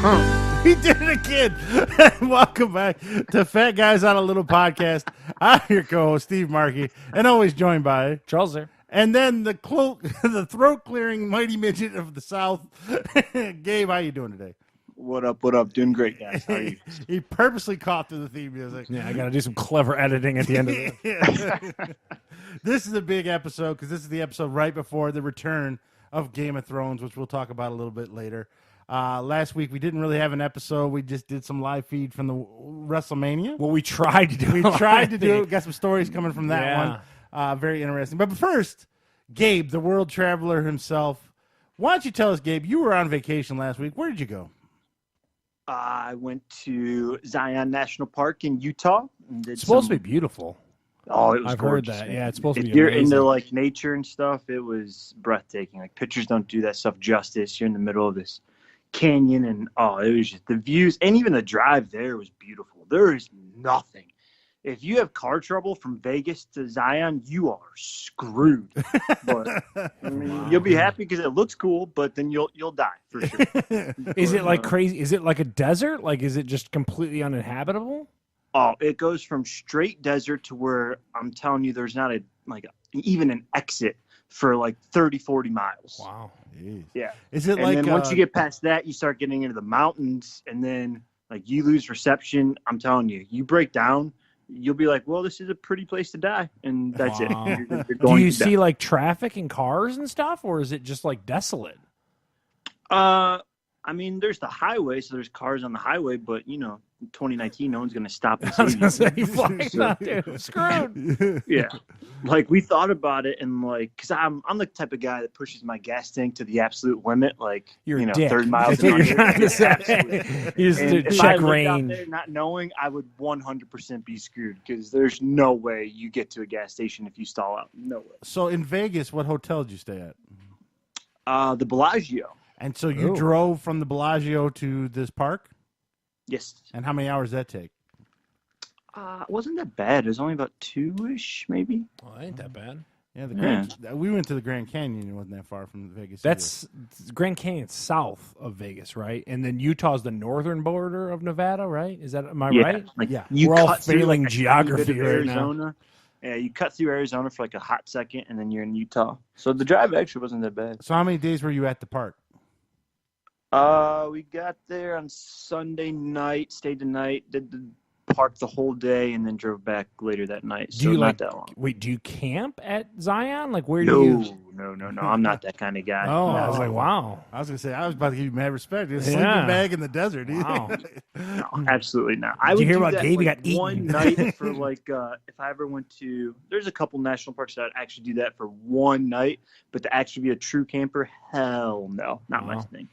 He did it again. Welcome back to Fat Guys on a Little Podcast. I'm your co-host, Steve Markey, and always joined by Charles there. And then the throat-clearing mighty midget of the South, Gabe. How you doing today? What up? What up? Doing great, guys. How are you? He purposely coughed to the theme music. Yeah, I got to do some clever editing at the end of it. This is a big episode because this is the episode right before the return of Game of Thrones, which we'll talk about a little bit later. Last week we didn't really have an episode. We just did some live feed from the WrestleMania. Well, we tried to do it. We tried to do it. Got some stories coming from that one. Very interesting. But first, Gabe, the world traveler himself. Why don't you tell us, Gabe, you were on vacation last week. Where did you go? I went to Zion National Park in Utah. And It's supposed to be beautiful. Oh, it was I've gorgeous. heard that. Yeah, it's supposed to be If you're amazing. into like nature and stuff, it was breathtaking. Like pictures don't do that stuff justice. You're in the middle of this canyon, and it was just the views, and even the drive there was beautiful. There is nothing. If you have car trouble from Vegas to Zion, you are screwed. But I mean, you'll be happy because it looks cool, but then you'll die for sure. Is it like crazy? Is it like a desert? Like, is it just completely uninhabitable? Oh, it goes from straight desert to where I'm telling you, there's not even an exit for like 30, 40 miles. Wow. Jeez. Yeah. Is it And like then once you get past that, you start getting into the mountains, and then like you lose reception. I'm telling you, you break down, you'll be like, well, this is a pretty place to die. And that's it. Wow. You're Do going you to see die. like traffic and cars and stuff, or is it just like desolate? I mean, there's the highway, so there's cars on the highway, but in 2019, no one's going to stop and I was save gonna say, you. fuck, no, dude, screwed. Yeah. Like we thought about it, and like, cause I'm the type of guy that pushes my gas tank to the absolute limit, like, You're a dick. 30 miles That's what an you're hour. trying to say. Absolutely. You just And if I check lived out range. there not knowing, I would 100% be screwed, because there's no way you get to a gas station if you stall out. No way. So in Vegas, what hotel did you stay at? The Bellagio. And so you drove from the Bellagio to this park? Yes. And how many hours did that take? It wasn't that bad. It was only about 2-ish, maybe. Well, that ain't that bad. Yeah, we went to the Grand Canyon. It wasn't that far from Vegas. That's Grand Canyon south of Vegas, right? And then Utah's the northern border of Nevada, right? Am I right? Like, Yeah. you We're all cut through, failing like, a tiny geography bit of right now. Arizona. Yeah, you cut through Arizona for like a hot second, and then you're in Utah. So the drive actually wasn't that bad. So how many days were you at the park? We got there on Sunday night, stayed the night, did the park the whole day, and then drove back later that night. So Do you not like? that long. Wait, do you camp at Zion? Like, where do you? No. I'm not that kind of guy. Oh, No. I was like, wow. I was going to say, I was about to give you mad respect. It's a Yeah. sleeping bag in the desert. Wow. No, absolutely not. Did I you would hear do about that, Gabe? He like, got eaten. one night for like if I ever went to. There's a couple national parks that I'd actually do that for one night, but to actually be a true camper, hell no, not my Wow. thing.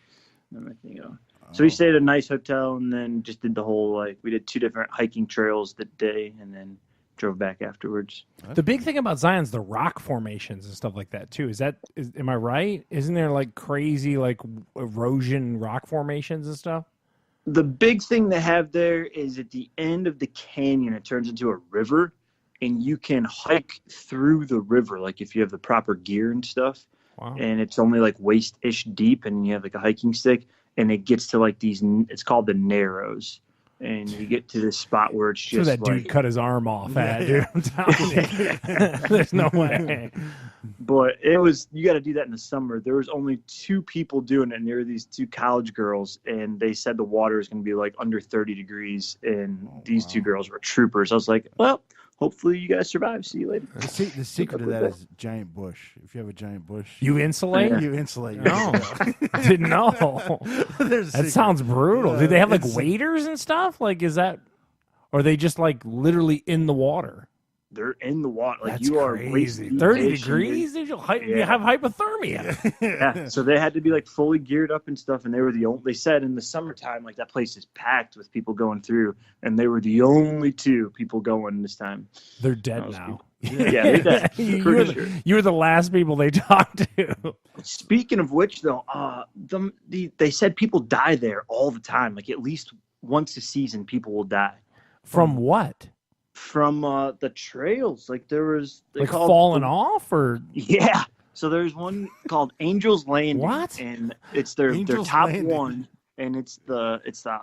Not my thing at all. So we stayed at a nice hotel, and then just did the whole we did 2 different hiking trails that day, and then drove back afterwards. The big thing about Zion's the rock formations and stuff like that too. Am I right? Isn't there like crazy like erosion rock formations and stuff? The big thing they have there is at the end of the canyon, it turns into a river, and you can hike through the river, like if you have the proper gear and stuff. Wow. And it's only like waist-ish deep, and you have like a hiking stick, and it gets to like these, it's called the Narrows. And you get to this spot where it's So just that dude cut his arm off at, dude. I'm telling you. There's no way. But you got to do that in the summer. There was only 2 people doing it, and there were these 2 college girls, and they said the water is going to be like under 30 degrees, and these 2 girls were troopers. I was like, well, hopefully you guys survive. See you later. The secret of that is giant bush. If you have a giant bush, You insulate? you insulate. No, I didn't know. There's a That secret. sounds brutal. Do they have like It's- waders and stuff? Like, is that, or are they just like literally in the water? They're in the water. Like That's you are crazy. waist-deep 30 fish, and degrees? You Yeah. have hypothermia. Yeah, so they had to be like fully geared up and stuff, and they were the only. They said in the summertime, like that place is packed with people going through, and they were the only 2 people going this time. They're dead was now. Yeah, they're dead. Pretty sure. You were the last people they talked to. Speaking of which, though, they said people die there all the time. Like at least once a season, people will die From what? from the trails. Like there was Like falling off, or Yeah. So there's one called Angels Landing. What? And it's their Angels top Landing. one. and it's the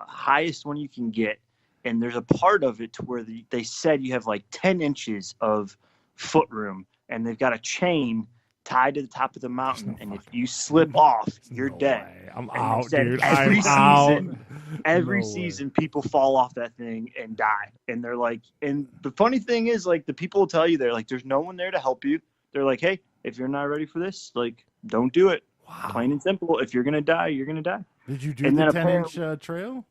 highest one you can get. And there's a part of it to where they said you have like 10 inches of foot room, and they've got a chain tied to the top of the mountain, and if you slip off, you're dead. Way. I'm And out, they said dude. every I'm season, out. every No way. season, people fall off that thing and die. And they're like, and the funny thing is, like, the people will tell you, they're like, there's no one there to help you. They're like, hey, if you're not ready for this, like, don't do it. Wow. Plain and simple. If you're gonna die, you're gonna die. Did you do And the then 10-inch trail?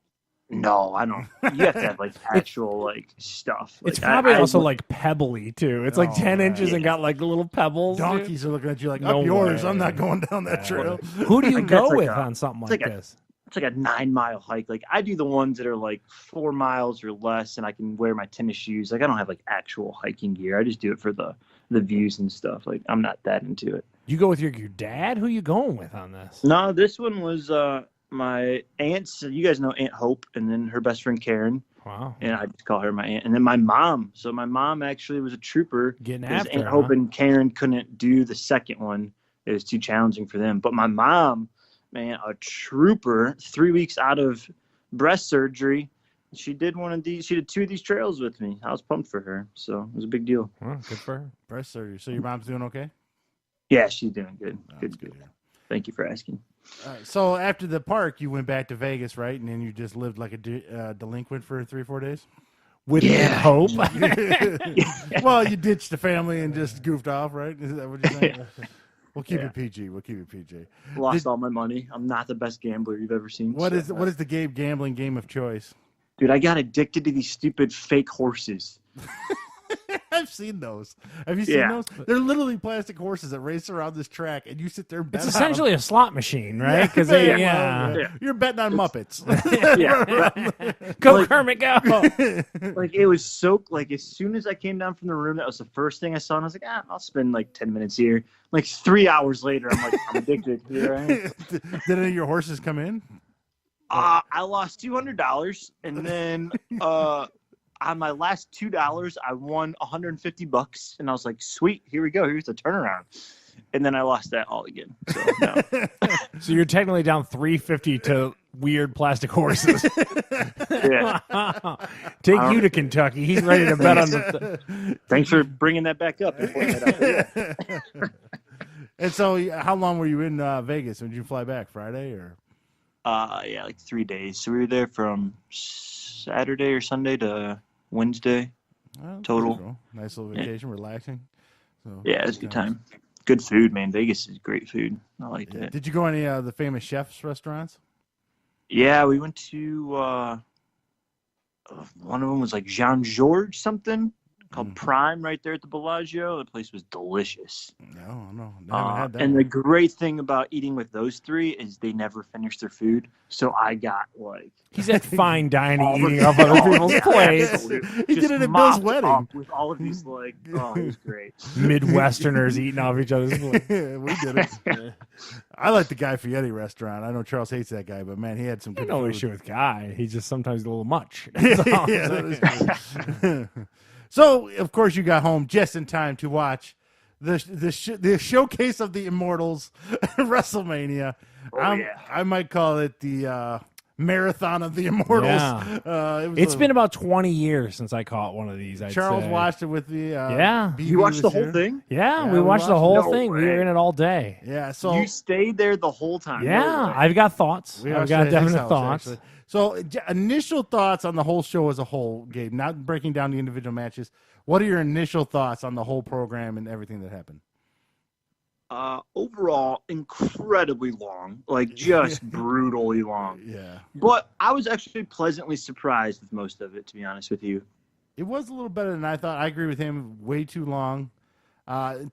No, I don't. You have to have like actual like stuff. It's Like, probably I also would- like pebbly too. It's like Oh, 10 inches and yeah. got like little pebbles. dude. Donkeys are looking at you like, No up yours. way. I'm not going down that trail. Who do you Like, go that's like with a- on something it's like like a- this? It's like a 9-mile hike. Like I do the ones that are like 4 miles or less, and I can wear my tennis shoes. Like I don't have like actual hiking gear. I just do it for the views and stuff. Like I'm not that into it. You go with your dad? Who you going with on this? No, this one was my aunt's. You guys know Aunt Hope, and then her best friend Karen, Wow. and I just call her my aunt. And then my mom. So my mom actually was a trooper. Getting Because after Aunt it, Hope huh? and Karen couldn't do the second one. It was too challenging for them. But my mom, man, a trooper, 3 weeks out of breast surgery, she did one of these. She did 2 of these trails with me. I was pumped for her, so it was a big deal. Well, good for her. Breast surgery. So your mom's doing okay? Yeah, she's doing good. Oh, Good, that's good. to hear. Thank you for asking. All right, so after the park, you went back to Vegas, right? And then you just lived like a delinquent for 3-4 days? With Yeah. hope. Well, you ditched the family and just goofed off, right? Is that what you're saying? We'll keep Yeah. it PG. We'll keep it PG. Lost all my money. I'm not the best gambler you've ever seen. What so, is the Gabe gambling game of choice? Dude, I got addicted to these stupid fake horses. I've seen those. Have you seen Yeah. those? They're literally plastic horses that race around this track, and you sit there and bet It's on 'em. essentially a slot machine, right? Yeah, Because very yeah. well, Yeah. You're betting on Muppets. Yeah. Go Like- Kermit, go. Like it was so like as soon as I came down from the room, that was the first thing I saw, and I was like, I'll spend like 10 minutes here. Like 3 hours later, I'm like, I'm addicted. Here I am. Did any of your horses come in? I lost $200, and then on my last $2, I won $150, and I was like, sweet, here we go. Here's the turnaround. And then I lost that all again. So no. So you're technically down $350 to weird plastic horses. Yeah. Take you to Kentucky. He's ready to bet on the. Thanks for bringing that back up. And pointing that out. Yeah. And so, how long were you in Vegas? When did you fly back? Friday or? Yeah, like 3 days. So we were there from Saturday or Sunday to Wednesday. Well, Total. pretty cool. Nice little vacation, relaxing. So, Yeah, it was a good time. Good food, man. Vegas is great food. I like Yeah. that. Did you go any of the famous chefs' restaurants? Yeah, we went to one of them was like Jean Georges something called Prime right there at the Bellagio. The place was delicious. No, I haven't had that. And the great thing about eating with those three is they never finish their food. So I got like He's at fine dining, all the- eating off other people's Yeah, plates. absolutely. He Just did it at Bill's mopped wedding. up with all of these like, oh, it was great. Midwesterners eating off each other's plates. We did it. I like the Guy Fieri restaurant. I know Charles hates that guy, but man, he had some good No food. issue with Guy. He's just sometimes a little much. Yeah, that is true. So, of course, you got home just in time to watch the showcase of the Immortals, WrestleMania. Yeah. I might call it the marathon of the Immortals. Yeah. It was It's been about 20 years since I caught one of these. I'd Charles say. watched it with the Yeah. BB You watched the was whole here. thing? Yeah, Yeah, we we watched the watched- whole No thing. We were way. in it all day. Yeah, so You stayed there the whole time. No Yeah, way. I've got thoughts. we I've watched got it at his definite house, thoughts. actually. So, initial thoughts on the whole show as a whole, Gabe. Not breaking down the individual matches. What are your initial thoughts on the whole program and everything that happened? Overall, incredibly long, like just brutally long. Yeah, But I was actually pleasantly surprised with most of it, to be honest with you. it was a little better than I thought. I agree with him. Way too long.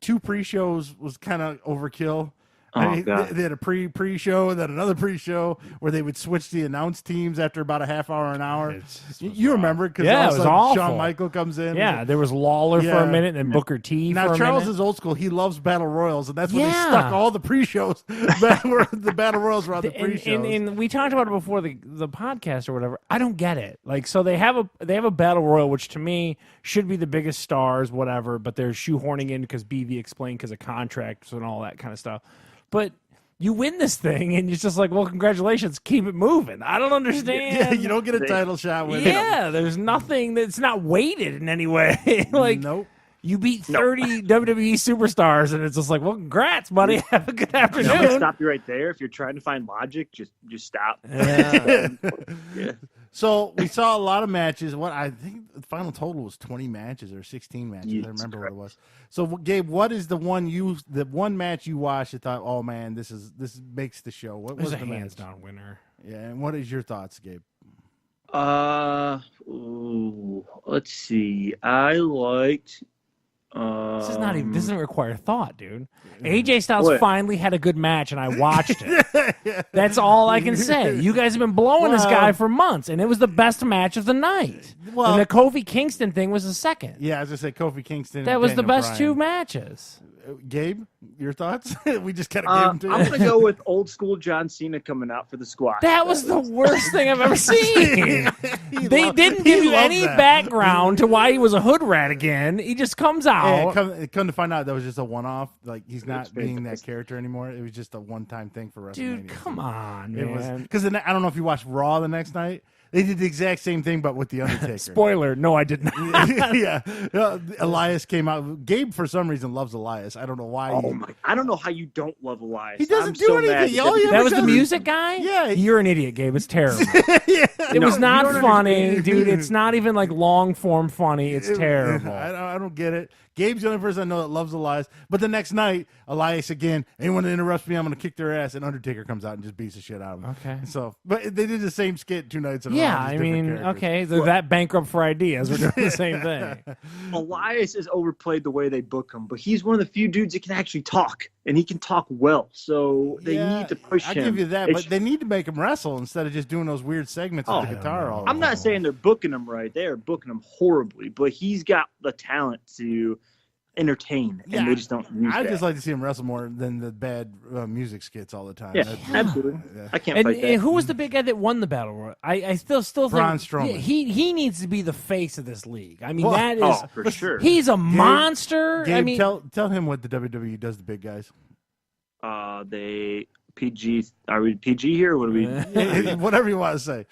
2 pre-shows was kind of overkill. Oh, God. They had a pre-show and then another pre-show where they would switch the announce teams after about a half hour, an hour. You remember? Because Yeah, all it of a was sudden awful. Shawn Michael comes in. Yeah, there was Lawler for Yeah. a minute, and Booker T Now for a Charles minute. is old school. He loves battle royals, and that's when they Yeah. stuck all the pre-shows. The battle royals were on the pre-shows. And we talked about it before the podcast or whatever. I don't get it. Like, so they have a battle royal, which to me should be the biggest stars, whatever. But they're shoehorning in because BV explained because of contracts and all that kind of stuff. But you win this thing, and it's just like, well, congratulations, keep it moving. I don't understand. Yeah, you don't get a title shot with Yeah, there's nothing that's not weighted in any way. Like, nope. you beat 30 WWE superstars, and it's just like, well, congrats, buddy. Have a good afternoon. I'm gonna stop you right there. If you're trying to find logic, just stop. Yeah. Yeah. So we saw a lot of matches. What I think the final total was 20 matches or 16 matches. I Yes, remember correct. what it was. So Gabe, what is the one match you watched and thought, oh man, this makes the show? What There's was a the match? hands-down winner. Yeah, and what is your thoughts, Gabe? Let's see. I liked. This is not even. This doesn't require thought, dude. AJ Styles What? finally had a good match, and I watched it. That's all I can say. You guys have been blowing this guy for months, and it was the best match of the night. Well- and the Kofi Kingston thing was the second. Yeah, I was gonna say Kofi Kingston. That and was the Daniel best Bryan. two matches. Gabe, your thoughts? We just kind of gave them to you. I'm gonna go with old school John Cena coming out for the squash. That was the worst thing I've ever seen. They didn't give he you loved any that. background to why he was a hood rat again. He just comes out. Yeah, come to find out, that was just a one-off. Like he's not It's being that fantastic. character anymore. It was just a one-time thing for WrestleMania. Dude, come on, It was man. because I don't know if you watched Raw the next night. They did the exact same thing, but with the Undertaker. Spoiler, no, I did not. Yeah, Elias came out. Gabe, for some reason, loves Elias. I don't know why. Oh my! I don't know how you don't love Elias. He doesn't I'm do so anything. mad All you that- That was the does- music guy? Yeah. You're an idiot, Gabe. It's terrible. Yeah. It was you not don't funny, understand. dude. It's not even like long form funny. It's terrible. I don't get it. Gabe's the only person I know that loves Elias. But the next night, Elias again. Anyone that interrupts me, I'm going to kick their ass. And Undertaker comes out and just beats the shit out of him. Okay. So, but they did the same skit 2 nights in a row. Yeah, just I different mean, characters. okay, they're that bankrupt for ideas. We're doing the same thing. Elias is overplayed the way they book him, but he's one of the few dudes that can actually talk, and he can talk well. So they Yeah, need to push I him. give you that, It's- but they need to make him wrestle instead of just doing those weird segments with Oh, the guitar. All I'm not saying they're booking him right. They are booking him horribly, but he's got the talent to entertain, and Yeah, they just don't use I'd that. just like to see him wrestle more than the bad music skits all the time. yeah, That's- absolutely. Yeah. I can't And, fight that. and who was the big guy that won the battle royal? I still think Braun Strowman. yeah, he needs to be the face of this league. I mean, Well, that is Oh, for sure. he's a monster. Gabe, I mean, tell him what the WWE does to big guys. They PG. Are we PG here? Or what are we? Whatever you want to say.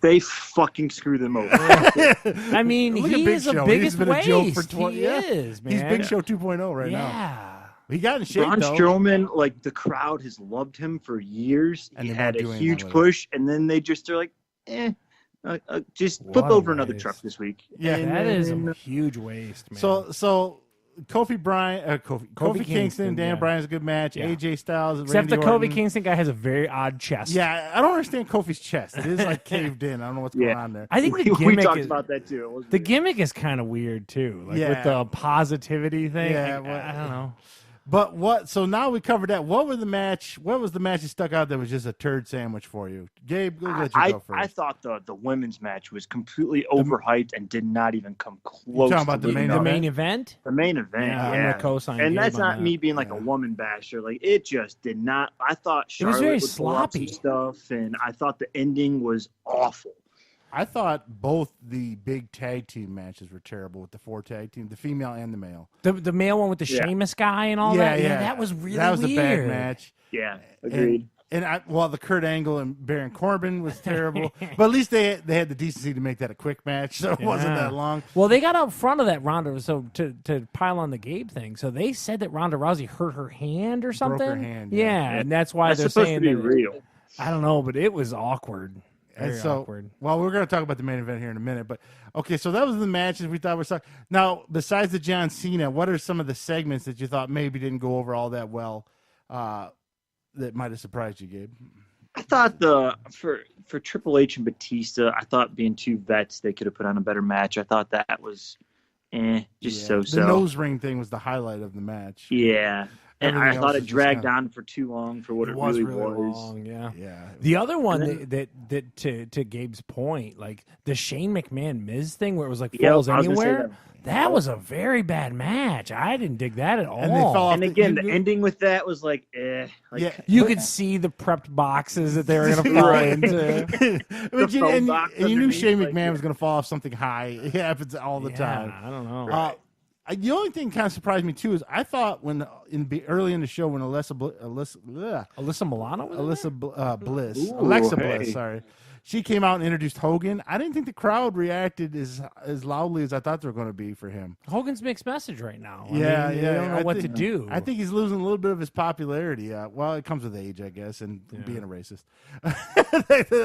They fucking screw them over. I mean, Look at he Big is the Show. biggest He's been a joke waste. for 20 He yeah. is, man. He's Big Show 2.0 right now. Yeah. He got in shape Braun though. Strowman, like the crowd has loved him for years. And He they had won't a do anything huge with it. push, and then they're like, just flip What a over another waste. truck this week. Yeah. And That is then- a huge waste, man. So Kofi Kingston, Kingston, Dan yeah. Bryan's a good match. Yeah. AJ Styles, Except Randy the Kobe Orton. Kingston guy has a very odd chest. Yeah, I don't understand Kofi's chest. It is like caved in. I don't know what's going Yeah. on there. I think the we gimmick talked is, about that too. It was the weird. gimmick is kind of weird too, like Yeah. with the positivity thing. Yeah, I well, don't know. But what? So now we covered that. What was the match that stuck out that was just a turd sandwich for you? Gabe, we'll let you go first. I thought the women's match was completely overhyped and did not even come close. talking about to the being main The up. main event. The main event, Yeah, yeah. I'm gonna co-sign And Gabe that's on not that. me being like Yeah. a woman basher. Like it just did not. I thought It was Charlotte very would pull off some sloppy. stuff, and I thought the ending was awful. I thought both the big tag team matches were terrible with the 4 tag team, the female and the male. The male one with the Yeah. Sheamus guy and all that. Yeah, that was really that was weird. a bad match. Yeah, agreed. And the Kurt Angle and Baron Corbin was terrible, but at least they had the decency to make that a quick match, so it wasn't Yeah. that long. Well, they got out front of that Ronda, so to pile on the Gabe thing. So they said that Ronda Rousey hurt her hand or something. her hand, yeah. yeah. And that's why That's they're supposed saying to be that. real. I don't know, but it was awkward. And Very so, awkward. well, we're going to talk about the main event here in a minute, but okay, so that was the matches we thought were stuck. Now, besides the John Cena, what are some of the segments that you thought maybe didn't go over all that well that might have surprised you, Gabe? I thought for Triple H and Batista, I thought being two vets, they could have put on a better match. I thought that was just so. The nose ring thing was the highlight of the match. Yeah. And Everything I else thought is it just dragged kinda- on for too long for what it, was really really was. long, yeah. Yeah. The other one And that to Gabe's point, like the Shane McMahon Miz thing where it was like Yep, falls I was gonna say anywhere, that was a very bad match. I didn't dig that at all. And they fell off And again, the ending with that was like, Like, Yeah. You could see the prepped boxes that they were going to fall Right. into. But you, phone and, box and you knew underneath, Shane like, McMahon yeah. was going to fall off something high. It happens all the time. I don't know. The only thing kind of surprised me too is I thought when early in the show when Alyssa Milano was in there? Bliss, Ooh, Alexa hey. Bliss, sorry. She came out and introduced Hogan. I didn't think the crowd reacted as loudly as I thought they were going to be for him. Hogan's mixed message right now. I Yeah, mean, yeah. They don't know what to think- do. I think he's losing a little bit of his popularity. Well, it comes with age, I guess, and being a racist.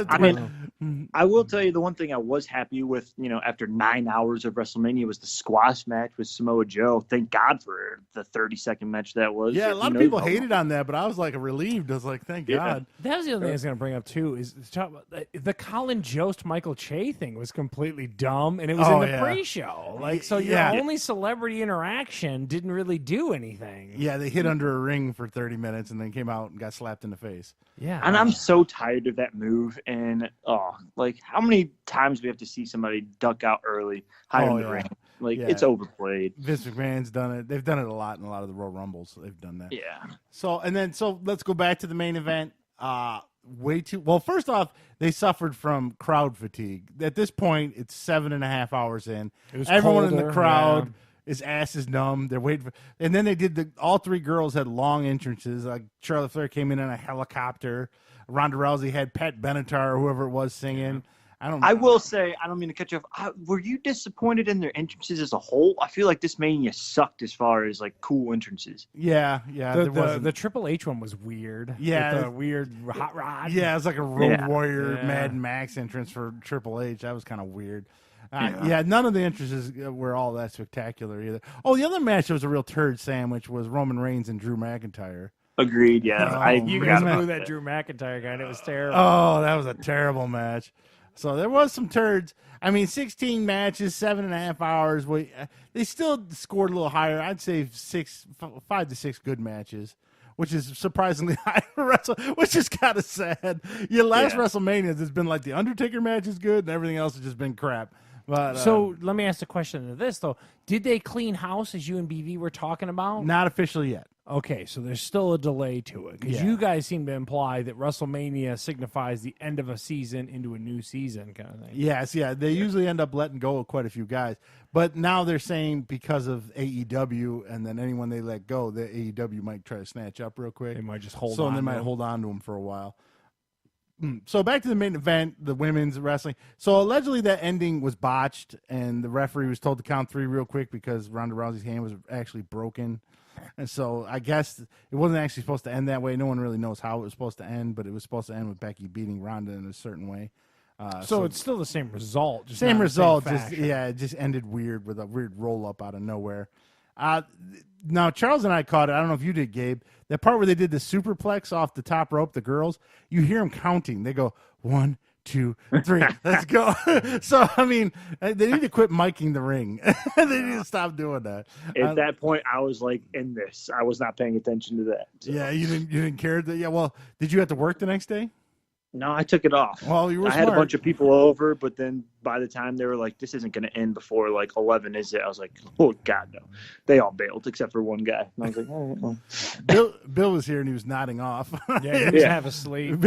I mean, I will tell you the one thing I was happy with, after 9 hours of WrestleMania was the squash match with Samoa Joe. Thank God for the 30-second match that was. Yeah, a lot of people hated on that, but I was like relieved. I was like, thank God. That was the other thing I was going to bring up too. Is to talk about the Colin Jost Michael Che thing was completely dumb, and it was in the pre-show. Like, so your only celebrity interaction didn't really do anything. Yeah, they hid under a ring for 30 minutes and then came out and got slapped in the face. Yeah, and I'm so tired of that move. And how many times we have to see somebody duck out early, hide in the ring? Like, it's overplayed. Vince McMahon's done it. They've done it a lot in a lot of the Royal Rumbles. They've done that. Yeah. So let's go back to the main event. First off, they suffered from crowd fatigue. At this point, it's 7.5 hours in. Everyone in the crowd, his ass is numb. They're waiting for, and then they did all three girls had long entrances. Like Charlotte Flair came in on a helicopter. Ronda Rousey had Pat Benatar or whoever it was singing. I will say, I don't mean to cut you off. Were you disappointed in their entrances as a whole? I feel like this Mania sucked as far as like cool entrances. Yeah. The Triple H one was weird. Yeah, with the weird hot rod. Yeah, it was like a Road Warrior Mad Max entrance for Triple H. That was kind of weird. None of the entrances were all that spectacular either. Oh, the other match that was a real turd sandwich was Roman Reigns and Drew McIntyre. Agreed. Yeah, you guys blew that Drew McIntyre guy, and it was terrible. Oh, that was a terrible match. So there was some turds. I mean, 16 matches, 7.5 hours. They still scored a little higher. I'd say 5 to 6 good matches, which is surprisingly high for Wrestle, which is kind of sad. Your last WrestleMania has been like the Undertaker match is good, and everything else has just been crap. But so let me ask the question of this though: did they clean house as you and BV were talking about? Not officially yet. Okay, so there's still a delay to it because you guys seem to imply that WrestleMania signifies the end of a season into a new season kind of thing. Yes, they usually end up letting go of quite a few guys, but now they're saying because of AEW and then anyone they let go, the AEW might try to snatch up real quick. They might just hold. So they might hold on to them for a while. So back to the main event, the women's wrestling. So allegedly that ending was botched, and the referee was told to count 3 real quick because Ronda Rousey's hand was actually broken. And so I guess it wasn't actually supposed to end that way. No one really knows how it was supposed to end, but it was supposed to end with Becky beating Ronda in a certain way. So it's still the same result. Just same not result. the same fashion. It just ended weird with a weird roll up out of nowhere. Now Charles and I caught it. I don't know if you did, Gabe. That part where they did the superplex off the top rope, the girls. You hear them counting. They go 1, 2, 3. Let's go. So I mean, they need to quit miking the ring. They need to stop doing that. At that point, I was like in this. I was not paying attention to that. So. Yeah, you didn't care that. Yeah, well, did you have to work the next day? No, I took it off. Well, you were I smart. had a bunch of people over, but then by the time they were like, "This isn't going to end before like 11, is it?" I was like, "Oh God, no!" They all bailed except for one guy. And I was like, "Oh." Well. Bill was here and he was nodding off. Yeah, he was half asleep.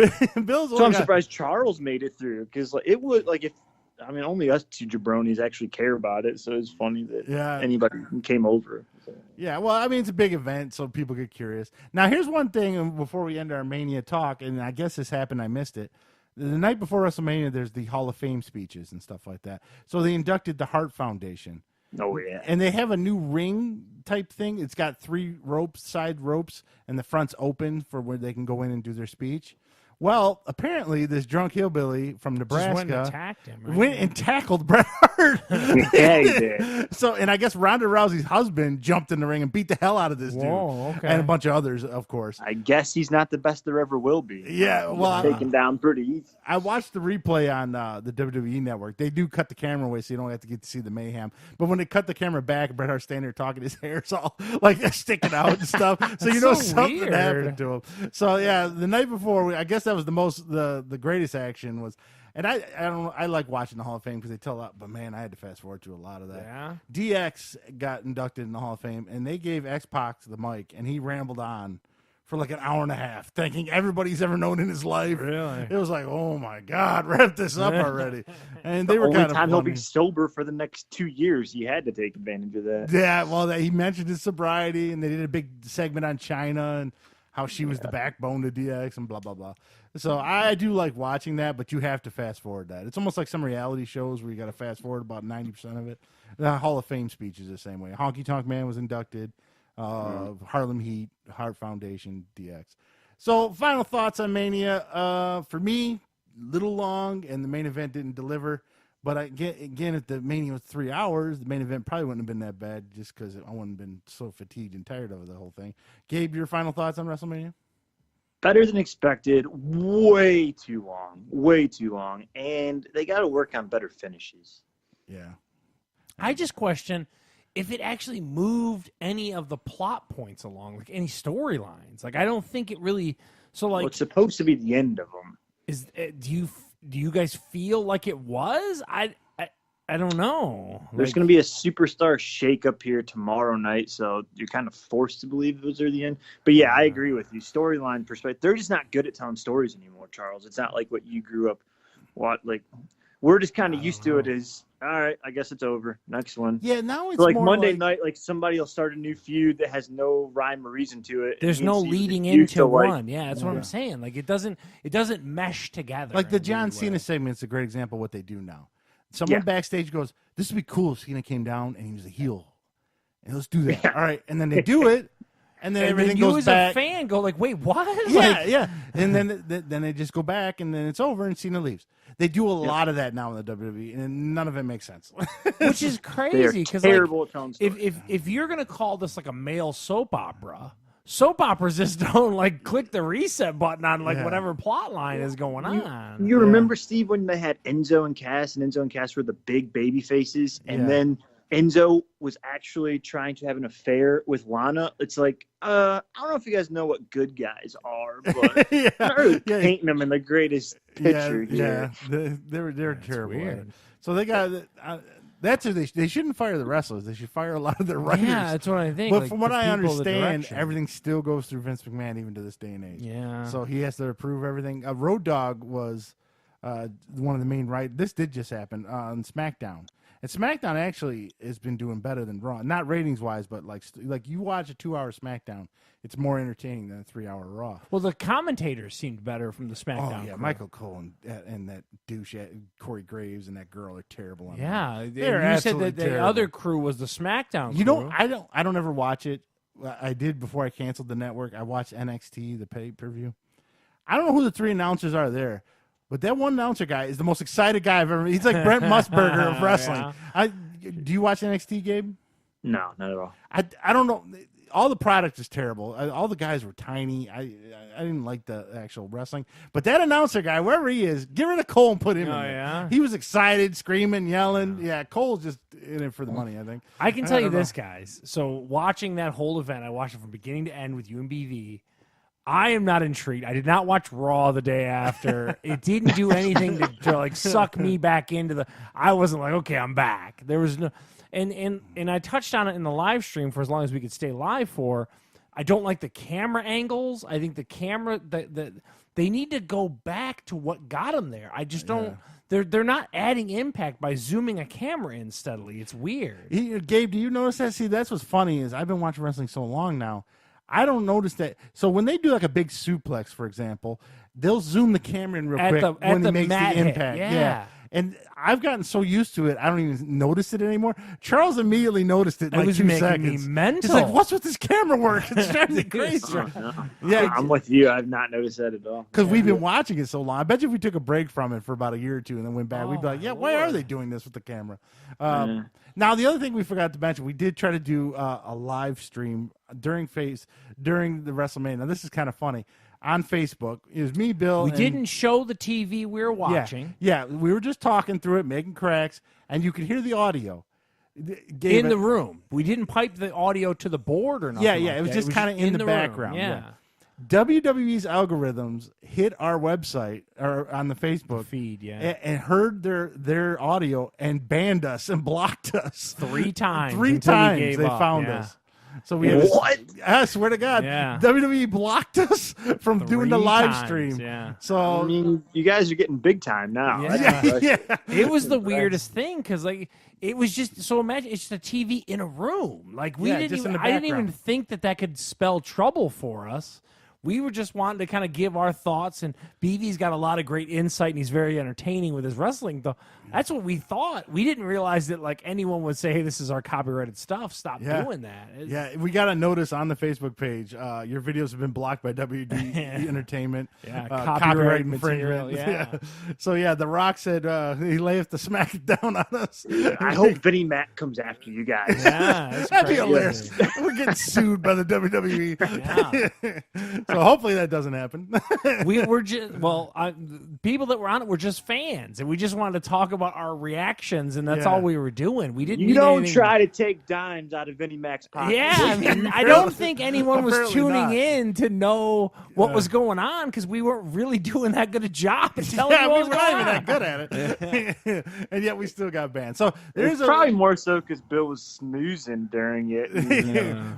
Bill's So I'm surprised Charles made it through because like, it would like if. I mean, only us two jabronis actually care about it, so it's funny that anybody came over. So. Yeah, well, I mean, it's a big event, so people get curious. Now, here's one thing before we end our Mania talk, and I guess this happened, I missed it. The night before WrestleMania, there's the Hall of Fame speeches and stuff like that. So they inducted the Hart Foundation. Oh, yeah. And they have a new ring type thing. It's got 3 side ropes, and the front's open for where they can go in and do their speech. Well, apparently, this drunk hillbilly from Nebraska went and attacked him. Right? Went and tackled Bret Hart. Yeah, he did. So, and I guess Ronda Rousey's husband jumped in the ring and beat the hell out of this dude, and a bunch of others, of course. I guess he's not the best there ever will be. Yeah, well, taken down pretty easy. I watched the replay on the WWE Network. They do cut the camera away, so you don't have to get to see the mayhem. But when they cut the camera back, Bret Hart's standing there talking, his hair's all like sticking out and stuff. So you know something weird. happened to him. So yeah, the night before, I guess that was the greatest action was. And I like watching the Hall of Fame because they tell a lot, but man, I had to fast forward to a lot of that. Yeah. DX got inducted in the Hall of Fame, and they gave X-Pac the mic, and he rambled on for like an hour and a half, thanking everybody he's ever known in his life. Really? It was like, oh my God, wrap this up already. And they were only kind of time he'll be funny. sober for the next 2 years. He had to take advantage of that. Yeah, well, he mentioned his sobriety, and they did a big segment on China and how she was the backbone to DX and blah, blah, blah. So I do like watching that, but you have to fast forward that. It's almost like some reality shows where you got to fast forward about 90% of it. The Hall of Fame speech is the same way. Honky Tonk Man was inducted. Harlem Heat, Heart Foundation, DX. So final thoughts on Mania. For me, little long, and the main event didn't deliver. But again, if the Mania was 3 hours, the main event probably wouldn't have been that bad just because I wouldn't have been so fatigued and tired of the whole thing. Gabe, your final thoughts on WrestleMania? Better than expected. Way too long. And they got to work on better finishes. Yeah. I just question if it actually moved any of the plot points along, like any storylines. Like, I don't think it really. So, like, well, it's supposed to be the end of them. Do you guys feel like it was? I don't know. There's going to be a superstar shakeup here tomorrow night, so you're kind of forced to believe those are the end. But yeah, I agree with you. Storyline perspective, they're just not good at telling stories anymore, Charles. It's not like what you grew up. We're just kind of used to it as, all right, I guess it's over. Next one. Yeah, now it's like more Monday night, like somebody will start a new feud that has no rhyme or reason to it. There's no leading into one. Yeah, that's what I'm saying. Like, it doesn't mesh together. Like the John Cena segment is a great example of what they do now. Someone backstage goes, "This would be cool if Cena came down and he was a heel." And let's do that. All right, and then they do it. And then everything goes back. You as a fan go like, wait, what? Yeah, yeah. And then they just go back, and then it's over, and Cena leaves. They do a lot of that now in the WWE, and none of it makes sense. Which is crazy because if you're gonna call this like a male soap operas just don't like click the reset button on whatever plot line is going on. You remember, Steve, when they had Enzo and Cass were the big baby faces, and then Enzo was actually trying to have an affair with Lana. It's like, I don't know if you guys know what good guys are, but not really painting them in the greatest picture here. Yeah, they're terrible. Weird. So they got that's who they shouldn't fire the wrestlers. They should fire a lot of their writers. Yeah, that's what I think. But from what I understand, everything still goes through Vince McMahon even to this day and age. Yeah. So he has to approve everything. Road Dogg was one of the main This did just happen on SmackDown. And SmackDown actually has been doing better than Raw. Not ratings-wise, but like you watch a 2-hour SmackDown, it's more entertaining than a 3-hour Raw. Well, the commentators seemed better from the SmackDown. Oh, yeah, crew. Michael Cole and that douche, Corey Graves, and that girl are terrible. On They're you said that the other crew was the SmackDown crew. You know, I don't ever watch it. I did before I canceled the network. I watched NXT, the pay-per-view. I don't know who the 3 announcers are there. But that one announcer guy is the most excited guy I've ever met. He's like Brent Musburger of wrestling. Yeah. Do you watch NXT, Gabe? No, not at all. I don't know. All the product is terrible. All the guys were tiny. I didn't like the actual wrestling. But that announcer guy, wherever he is, get rid of Cole and put him in there. Yeah? He was excited, screaming, yelling. Yeah, Cole's just in it for the money, I think. I can tell you this, guys. So watching that whole event, I watched it from beginning to end with you and BV. I am not intrigued. I did not watch Raw the day after. It didn't do anything to like suck me back into the. I wasn't like, okay, I'm back. There was no, and I touched on it in the live stream for as long as we could stay live for. I don't like the camera angles. I think the camera they need to go back to what got them there. I just don't. They're not adding impact by zooming a camera in steadily. It's weird. Gabe, do you notice that? See, that's what's funny is I've been watching wrestling so long now. I don't notice that. So when they do like a big suplex, for example, they'll zoom the camera in real quick when he makes the impact. Yeah. And I've gotten so used to it, I don't even notice it anymore. Charles immediately noticed it in like 2 seconds. Me mental. He's like, what's with this camera work? It's driving me crazy. Yeah, I'm with you. I've not noticed that at all. Because we've been watching it so long. I bet you if we took a break from it for about a year or two and then went back, we'd be like, why are they doing this with the camera? Now, the other thing we forgot to mention, we did try to do a live stream during the WrestleMania. Now, this is kind of funny. On Facebook, it was me, Bill. We didn't show the TV we were watching. Yeah, we were just talking through it, making cracks, and you could hear the audio. In the room. We didn't pipe the audio to the board or nothing. Yeah, it was just kind of in the background. Yeah. WWE's algorithms hit our website or on the Facebook feed, and heard their audio and banned us and blocked us 3 times. 3 times they found us. So we had I swear to God, Yeah. WWE blocked us from doing the live times, stream. Yeah. So I mean, you guys are getting big time now. Yeah. It was the weirdest thing because like it was just so imagine it's just a TV in a room. Like we didn't just in even, the I didn't even background. think that could spell trouble for us. We were just wanting to kind of give our thoughts, and BV's got a lot of great insight, and he's very entertaining with his wrestling. Though that's what we thought. We didn't realize that like anyone would say, "Hey, this is our copyrighted stuff. Stop doing that." Yeah, we got a notice on the Facebook page. Your videos have been blocked by WD Entertainment. Yeah, copyright material, infringement. So The Rock said he lay to smack it down on us. I hope Vinnie Mac comes after you guys. Yeah, that's That'd be crazy. hilarious. We're getting sued by the WWE. Yeah. So hopefully that doesn't happen. We were just people that were on it were just fans, and we just wanted to talk about our reactions, and that's all we were doing. We didn't. You need don't anything. try to take dimes out of Vinnie Mac's pocket. Yeah, I mean, I don't think anyone was Apparently tuning not. in to know what was going on because we weren't really doing that good a job at telling you we what were was not going even on. that good at it, and yet we still got banned. So It's probably more so because Bill was snoozing during it.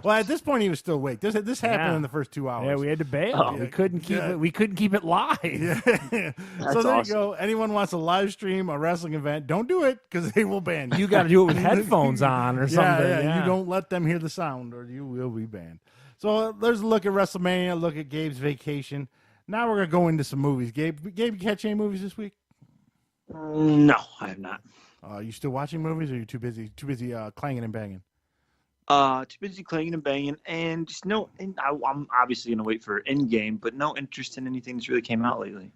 Well, at this point he was still awake. This happened Yeah. in the first 2 hours. Yeah, we had to bail. We couldn't keep it. We couldn't keep it live. So there you go. Anyone wants to live stream a wrestling event, don't do it because they will ban you. You got to do it with headphones on or something. Yeah. You don't let them hear the sound or you will be banned. So there's a look at WrestleMania, look at Gabe's vacation. Now we're going to go into some movies. Gabe, you catch any movies this week? No, I have not. You still watching movies or are you too busy clanging and banging? Too busy clanging and banging, and just no. And I'm obviously gonna wait for Endgame, but no interest in anything that's really came out lately.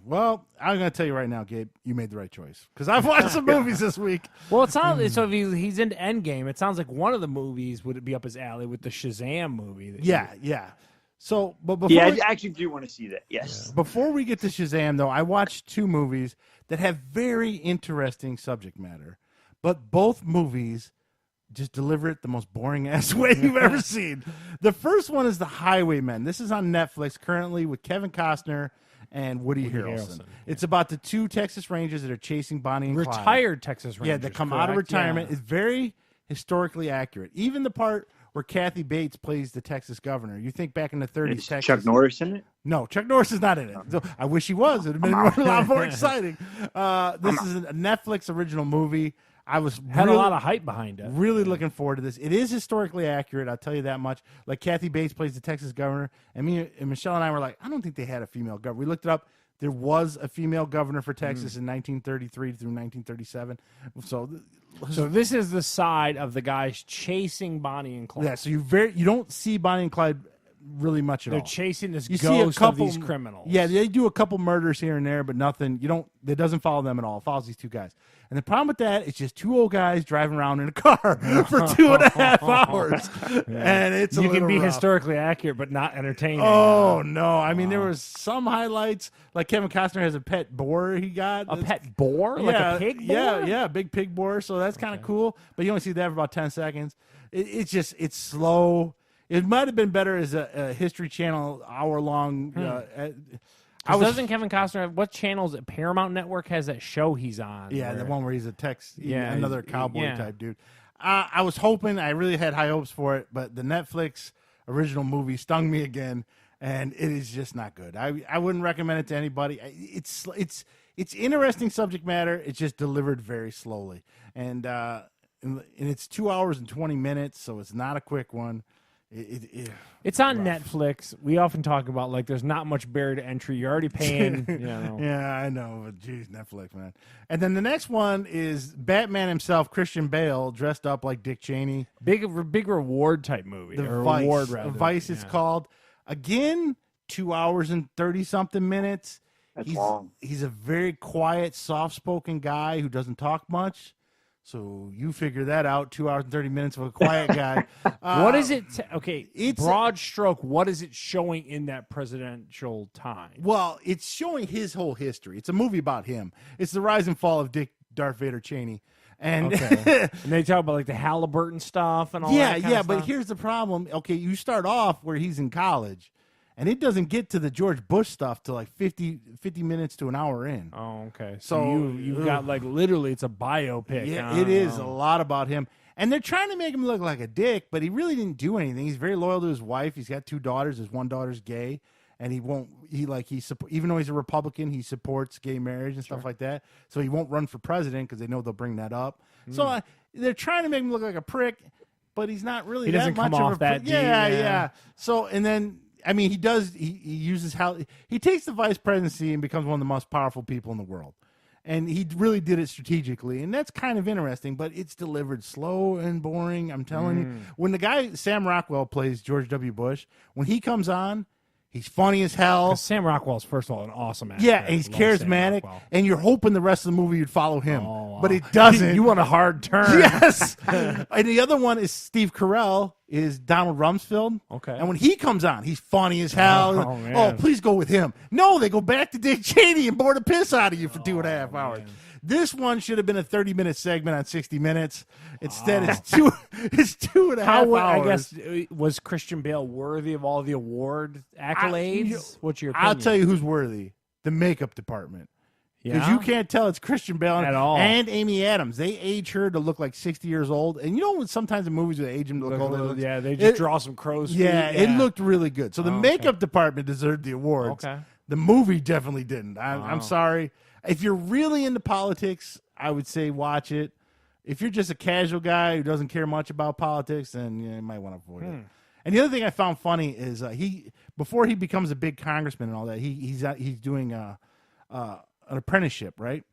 Well, I'm going to tell you right now, Gabe, you made the right choice because I've watched some movies this week. Well, it sounds so. If he's into Endgame, it sounds like one of the movies would be up his alley with the Shazam movie. Yeah. So, but before I actually do want to see that. Yes. Before we get to Shazam, though, I watched two movies that have very interesting subject matter, but both movies just deliver it the most boring ass way you've ever seen. The first one is The Highwaymen. This is on Netflix currently with Kevin Costner and Woody Harrelson. It's about the two Texas Rangers that are chasing Bonnie and Clyde. Retired Texas Rangers. Yeah, that come out of correct? retirement. Yeah. It's very historically accurate. Even the part where Kathy Bates plays the Texas governor. You think back in the 30s, Is Texas. Chuck Norris in it? No, Chuck Norris is not in it. So I wish he was. It would have been a lot more exciting. This is a Netflix original movie. I was Had a lot of hype behind it. Really looking forward to this. It is historically accurate, I'll tell you that much. Like Kathy Bates plays the Texas governor, and me and Michelle and I were like, I don't think they had a female governor. We looked it up. There was a female governor for Texas in 1933 through 1937. So this is the side of the guys chasing Bonnie and Clyde. yeah, so you don't see Bonnie and Clyde really much at all. They're chasing this You see ghost of these criminals. Yeah, they do a couple murders here and there, but nothing. It doesn't follow them at all. It follows these two guys. And the problem with that is just two old guys driving around in a car for 2.5 hours. And it's You can be rough. historically accurate, but not entertaining. Oh, no. I mean, there was some highlights. Like Kevin Costner has a pet boar he got. A pet boar? Like a pig boar? Yeah, big pig boar. So that's kind of cool. But you only see that for about 10 seconds. It's slow. It might have been better as a History Channel hour-long. Doesn't Kevin Costner have what channels? Paramount Network has that show he's on. Yeah, the one where he's another cowboy yeah. type dude. I was hoping, I really had high hopes for it, but the Netflix original movie stung me again, and it is just not good. I wouldn't recommend it to anybody. It's interesting subject matter. It's just delivered very slowly, and it's 2 hours and 20 minutes, so it's not a quick one. It's on Netflix. We often talk about like there's not much barrier to entry. You're already paying. Yeah, I know, but geez, Netflix, man. And then the next one is Batman himself, Christian Bale, dressed up like Dick Cheney. Big reward type movie. The or Vice, reward rather. Vice it's called. Again, 2 hours and 30-something minutes. That's long. He's a very quiet, soft-spoken guy who doesn't talk much. So you figure that out, 2 hours and 30 minutes of a quiet guy. What is it? It's broad stroke. What is it showing in that presidential time? Well, it's showing his whole history. It's a movie about him. It's the rise and fall of Darth Vader Cheney. And, and they talk about like the Halliburton stuff and all that kind of but stuff. here's the problem. Okay, you start off where he's in college, and it doesn't get to the George Bush stuff till like 50 minutes to an hour in. Oh, okay. So you've got like literally it's a biopic. Yeah, it is a lot about him. And they're trying to make him look like a dick, but he really didn't do anything. He's very loyal to his wife. He's got 2 daughters. His one daughter's gay, and even though he's a Republican, he supports gay marriage and stuff like that. So he won't run for president because they know they'll bring that up. So they're trying to make him look like a prick, but he's not really that much of a prick. Yeah. So, and then, I mean, he uses he takes the vice presidency and becomes one of the most powerful people in the world. And he really did it strategically, and that's kind of interesting, but it's delivered slow and boring. I'm telling you. When the guy, Sam Rockwell, plays George W. Bush, when he comes on, he's funny as hell. Sam Rockwell's, first of all, an awesome actor. Yeah, and he's charismatic, and you're hoping the rest of the movie you'd follow him, but it doesn't. You want a hard turn. Yes. And the other one is Steve Carell, is Donald Rumsfeld. Okay. And when he comes on, he's funny as hell. Oh, please go with him. No, they go back to Dick Cheney and bore the piss out of you for 2.5 hours. Man. This one should have been a 30-minute segment on 60 Minutes. Instead, it's 2.5 hours. I guess, was Christian Bale worthy of all the award accolades? What's your opinion? I'll tell you who's worthy. The makeup department. Because you can't tell it's Christian Bale at all. And Amy Adams. They age her to look like 60 years old. And you know when sometimes in movies they age them to look old? They just draw some crow's feet. Yeah, it looked really good. So the makeup department deserved the awards. Okay. The movie definitely didn't. I'm sorry. If you're really into politics, I would say watch it. If you're just a casual guy who doesn't care much about politics, then you might want to avoid it. And the other thing I found funny is before he becomes a big congressman and all that, he's doing an apprenticeship, right?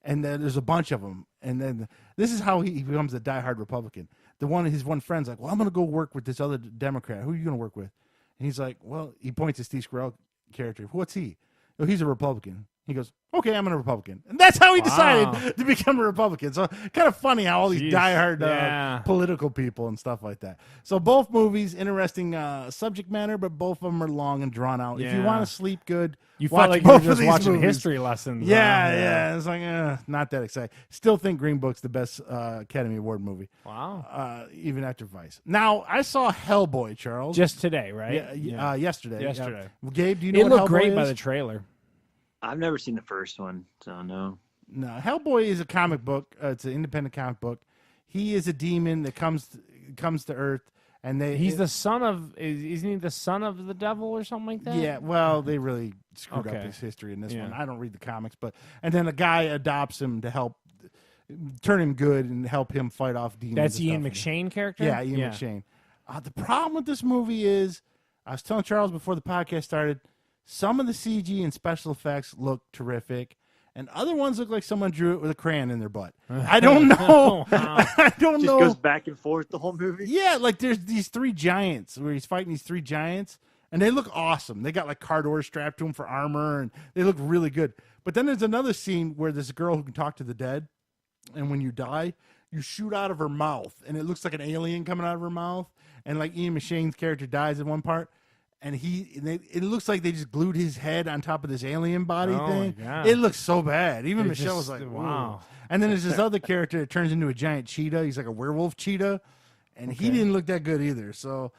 And then there's a bunch of them. And then this is how he becomes a diehard Republican. His one friend's like, well, I'm going to go work with this other Democrat. Who are you going to work with? And he's like, well, he points to Steve Carell character. What's he? Oh, he's a Republican. He goes, okay, I'm a Republican. And that's how he decided to become a Republican. So kind of funny how all these diehard political people and stuff like that. So both movies, interesting subject matter, but both of them are long and drawn out. If you want to sleep good, you watch felt like both you were just of these watching movies. history lessons. Yeah. It's like, not that exciting. Still think Green Book's the best Academy Award movie. Wow. Even after Vice. Now, I saw Hellboy, Charles. Just today, right? Yesterday. Yesterday. Well, Gabe, do you know it what looked Hellboy great is? by the trailer. I've never seen the first one, so no. No, Hellboy is a comic book. It's an independent comic book. He is a demon that comes to Earth, and he's the son of. Isn't he the son of the devil or something like that? Yeah. Well, they really screwed up his history in this one. I don't read the comics, and then a guy adopts him to help turn him good and help him fight off demons. That's Ian McShane character. Yeah, Ian McShane. The problem with this movie is, I was telling Charles before the podcast started, some of the CG and special effects look terrific, and other ones look like someone drew it with a crayon in their butt. I don't know. I don't know. Just goes back and forth the whole movie. Yeah, like there's these 3 giants where he's fighting these 3 giants, and they look awesome. They got like car doors strapped to them for armor, and they look really good. But then there's another scene where there's a girl who can talk to the dead, and when you die, you shoot out of her mouth, and it looks like an alien coming out of her mouth. And like Ian McShane's character dies in one part. And it looks like they just glued his head on top of this alien body thing. It looks so bad. Even Michelle was like, wow. And then there's this other character that turns into a giant cheetah. He's like a werewolf cheetah. And he didn't look that good either. So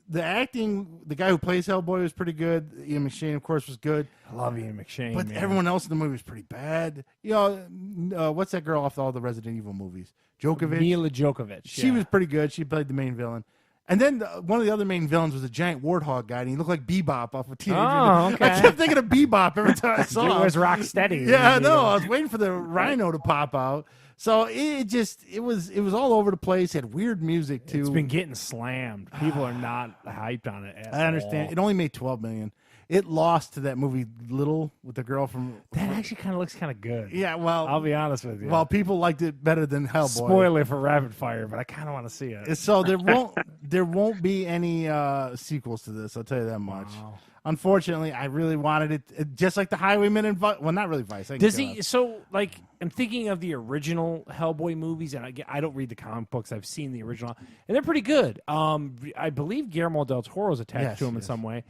the acting, the guy who plays Hellboy was pretty good. Ian McShane, of course, was good. I love Ian McShane. But everyone else in the movie was pretty bad. You know, what's that girl off all the Resident Evil movies? Djokovic? Mila Djokovic. She was pretty good. She played the main villain. And then one of the other main villains was a giant warthog guy, and he looked like Bebop off of Teenage Mutant. I kept thinking of Bebop every time I saw him. It was Rocksteady. Yeah, I know. I was waiting for the rhino to pop out. So it was all over the place. It had weird music too. It's been getting slammed. People are not hyped on it at all. I understand. It only made $12 million. It lost to that movie Little with the girl from. That actually kind of looks kind of good. Yeah, well, I'll be honest with you. Well, people liked it better than Hellboy. Spoiler for Rapid Fire, but I kind of want to see it. So there won't be any sequels to this. I'll tell you that much. Wow. Unfortunately, I really wanted it, just like the Highwaymen and Well, not really Vice. Does he? So, like, I'm thinking of the original Hellboy movies, and I don't read the comic books. I've seen the original, and they're pretty good. I believe Guillermo del Toro's attached to him in some way.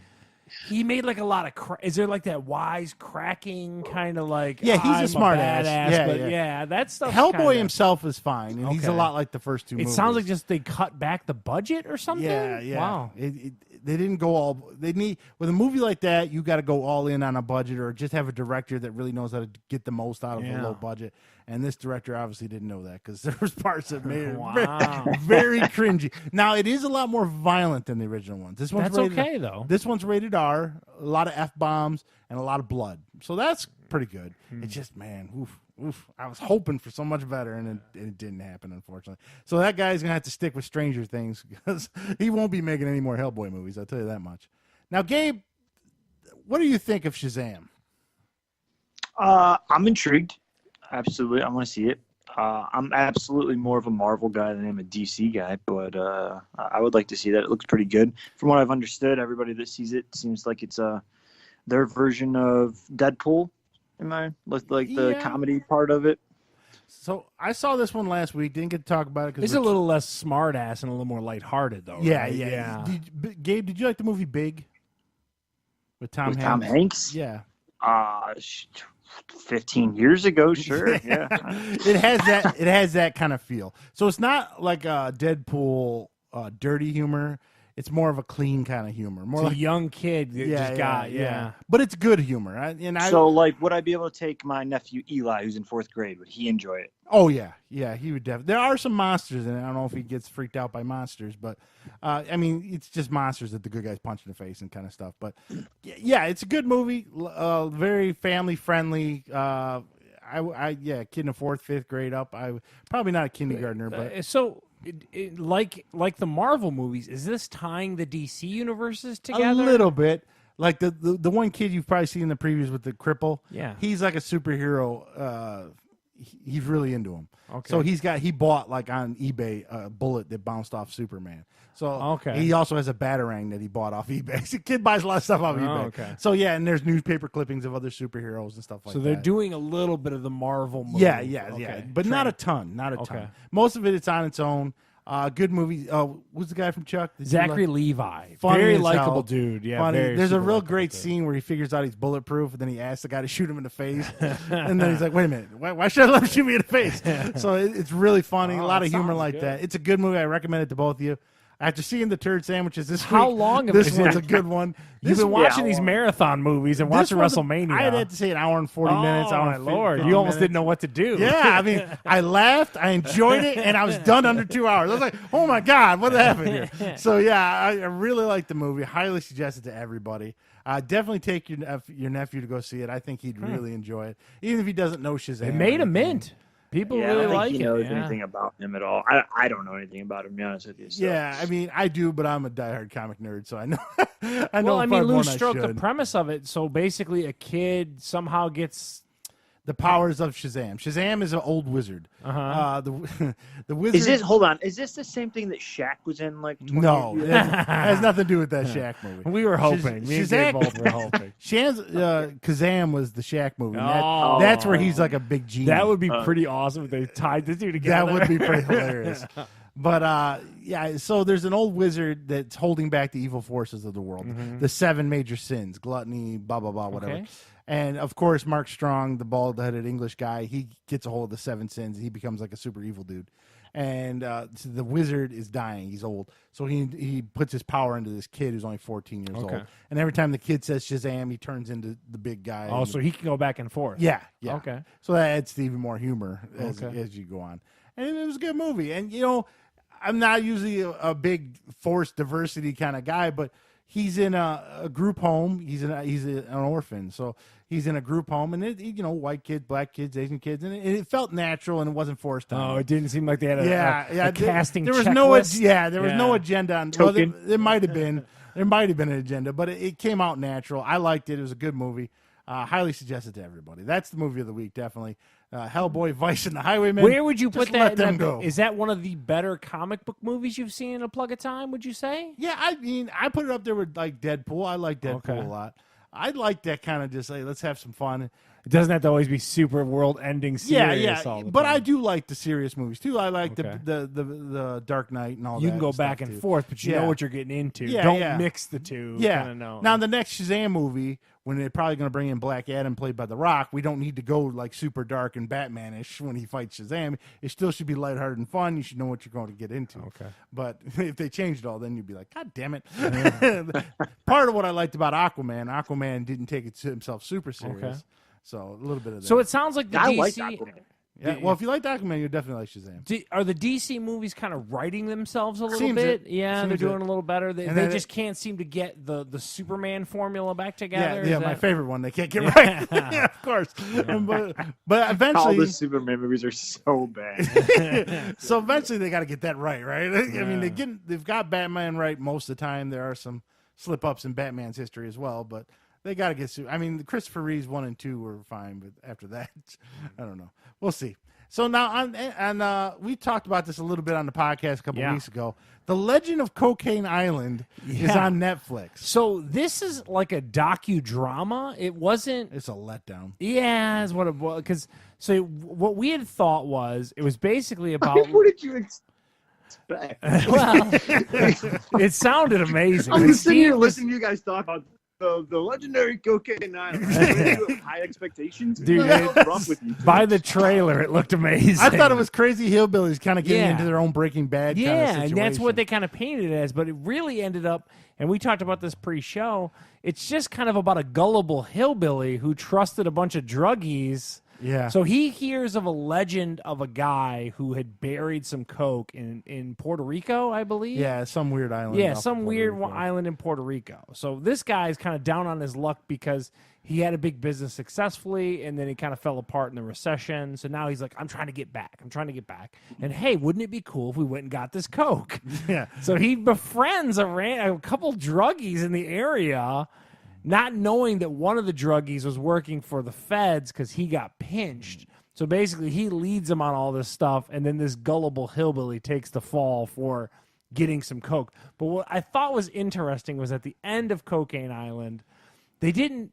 He made like a lot of. Is there like that wise cracking kind of like? Yeah, he's a smart ass. Yeah, that stuff. Hellboy himself is fine, and he's a lot like the first 2 movies. It sounds like just they cut back the budget or something. Yeah. Wow. They didn't go all. They need with a movie like that. You got to go all in on a budget, or just have a director that really knows how to get the most out of a low budget. And this director obviously didn't know that because there was parts that made it Wow. very cringy. Now, it is a lot more violent than the original ones. This one's That's rated, okay, though. This one's rated R, a lot of F-bombs, and a lot of blood. So that's pretty good. It's just, man, oof. I was hoping for so much better, and it didn't happen, unfortunately. So that guy's going to have to stick with Stranger Things because he won't be making any more Hellboy movies, I'll tell you that much. Now, Gabe, what do you think of Shazam? I'm intrigued. Absolutely. I want to see it. I'm absolutely more of a Marvel guy than I'm a DC guy, but I would like to see that. It looks pretty good. From what I've understood, everybody that sees it seems like it's their version of Deadpool. Like the comedy part of it? So I saw this one last week. Didn't get to talk about it. It's a little less smart ass and a little more lighthearted, though. Yeah, right? yeah. Gabe, did you like the movie Big? With Tom Hanks? Tom Hanks? Yeah. 15 years ago, sure. Yeah. It has that kind of feel. So it's not like a Deadpool dirty humor. It's more of a clean kind of humor. More it's like a young kid that just got. But it's good humor. So, like, would I be able to take my nephew Eli, who's in 4th grade? Would he enjoy it? Oh, yeah. Yeah, he would definitely. There are some monsters in it. I don't know if he gets freaked out by monsters, but, it's just monsters that the good guys punch in the face and kind of stuff. But, yeah, it's a good movie. Very family-friendly. Kid in the 4th, 5th grade up. Probably not a kindergartner, but... So... like the Marvel movies, is this tying the DC universes together? A little bit. Like the one kid you've probably seen in the previews with the cripple. Yeah. He's like a superhero. He's really into him. Okay. So he bought like on eBay a bullet that bounced off Superman. So he also has a Batarang that he bought off eBay. The kid buys a lot of stuff off eBay. Okay. So yeah, and there's newspaper clippings of other superheroes and stuff like that. So they're doing a little bit of the Marvel movie. Yeah. But not a ton. Not a ton. Most of it's on its own. Good movie. Who's the guy from Chuck? Zachary Levi. Funny very as likable hell. dude. Yeah, Funny. There's a real great dude. scene where he figures out he's bulletproof, and then he asks the guy to shoot him in the face, and then he's like, "Wait a minute, why should I let him shoot me in the face?" So it's really funny. A lot of humor like that. It's a good movie. I recommend it to both of you. After seeing the turd sandwiches this How week, long of this it? one's a good one. You've been watching these marathon movies and watching WrestleMania. I had to say an hour and 40 minutes. Oh, my Lord. You almost didn't know what to do. Yeah, I mean, I laughed, I enjoyed it, and I was done under 2 hours. I was like, oh, my God, what happened here? So, yeah, I really like the movie. Highly suggest it to everybody. Definitely take your nephew to go see it. I think he'd really enjoy it, even if he doesn't know Shazam. It made a mint. People really like it. I don't think he knows anything about him at all. I don't know anything about him, to be honest with you. So. Yeah, I mean, I do, but I'm a diehard comic nerd, so I know. I know. Well, I mean, more loose than I stroke, the should. premise of it. So basically, a kid somehow gets the powers of Shazam. Shazam is an old wizard. The wizard. Is this? Hold on. Is this the same thing that Shaq was in? Like 20 no, years it has nothing to do with that Shaq movie. We were hoping. Me and Gabe both were hoping. Kazam was the Shaq movie. Oh. That's where he's like a big genie. That would be pretty awesome if they tied the two together. That would be pretty hilarious. But so there's an old wizard that's holding back the evil forces of the world. The 7 major sins: gluttony, blah blah blah, whatever. Okay. And of course, Mark Strong, the bald-headed English guy, he gets a hold of the 7 sins. He becomes like a super evil dude. And so the wizard is dying. He's old. So he puts his power into this kid who's only 14 years old. And every time the kid says Shazam, he turns into the big guy. Oh, so he can go back and forth. Yeah. Okay. So that adds to even more humor as you go on. And it was a good movie. And, I'm not usually a big forced diversity kind of guy, but he's in a group home. He's an orphan. So he's in a group home, and white kids, black kids, Asian kids, and it felt natural and it wasn't forced on. Oh, it didn't seem like they had a casting. There was checklist. There was no agenda on. Well, there might have been. There might have been an agenda, but it came out natural. I liked it. It was a good movie. Highly suggested to everybody. That's the movie of the week, definitely. Hellboy, Vice, and the Highwaymen. Where would you put Just that? let them go. Is that one of the better comic book movies you've seen in a plug of time? Would you say? Yeah, I mean, I put it up there with like Deadpool. I like Deadpool a lot. I like that kind of just let's have some fun. It doesn't have to always be super world-ending serious. All the but time. I do like the serious movies too. I like the Dark Knight and all that. You can go back and forth, but you know what you're getting into. Don't mix the two. Yeah. Know. Now the next Shazam movie, when they're probably going to bring in Black Adam, played by The Rock, we don't need to go like super dark and Batman-ish when he fights Shazam. It still should be lighthearted and fun. You should know what you're going to get into. Okay. But if they changed it all, then you'd be like, God damn it. Part of what I liked about Aquaman didn't take it to himself super serious. Okay. So a little bit of that. So it sounds like the I DC. like Aquaman. Yeah, well, if you like Aquaman, you definitely like Shazam. Are the DC movies kind of writing themselves a little Seems bit? it. Yeah, Seems they're doing it. a little better. They just can't seem to get the Superman formula back together. Yeah, my favorite one. They can't get right. Yeah, of course. But eventually, all the Superman movies are so bad. So eventually, they got to get that right? I mean, they've got Batman right most of the time. There are some slip ups in Batman's history as well, but they got to get. I mean, the Christopher Reeves 1 and 2 were fine, but after that, I don't know. We'll see. So now, we talked about this a little bit on the podcast a couple weeks ago. The Legend of Cocaine Island is on Netflix. So this is like a docudrama. It wasn't. It's a letdown. Yeah, is what it was. Because what we had thought was it was basically about. What did you expect? Well, it sounded amazing. I'm sitting here listening to you guys talk about the legendary Cocaine Island. High expectations, dude. By the trailer, it looked amazing. I thought it was crazy hillbillies kind of getting into their own Breaking Bad. Yeah, kind of situation. And that's what they kind of painted it as. But it really ended up, and we talked about this pre-show. It's just kind of about a gullible hillbilly who trusted a bunch of druggies. Yeah. So he hears of a legend of a guy who had buried some coke in Puerto Rico, I believe. Yeah, some weird island. Yeah, some weird island in Puerto Rico. So this guy's kind of down on his luck because he had a big business successfully, and then he kind of fell apart in the recession. So now he's like, I'm trying to get back. And hey, wouldn't it be cool if we went and got this coke? Yeah. So he befriends a couple druggies in the area, not knowing that one of the druggies was working for the feds because he got pinched. So basically, he leads them on all this stuff, and then this gullible hillbilly takes the fall for getting some coke. But what I thought was interesting was at the end of Cocaine Island, they didn't.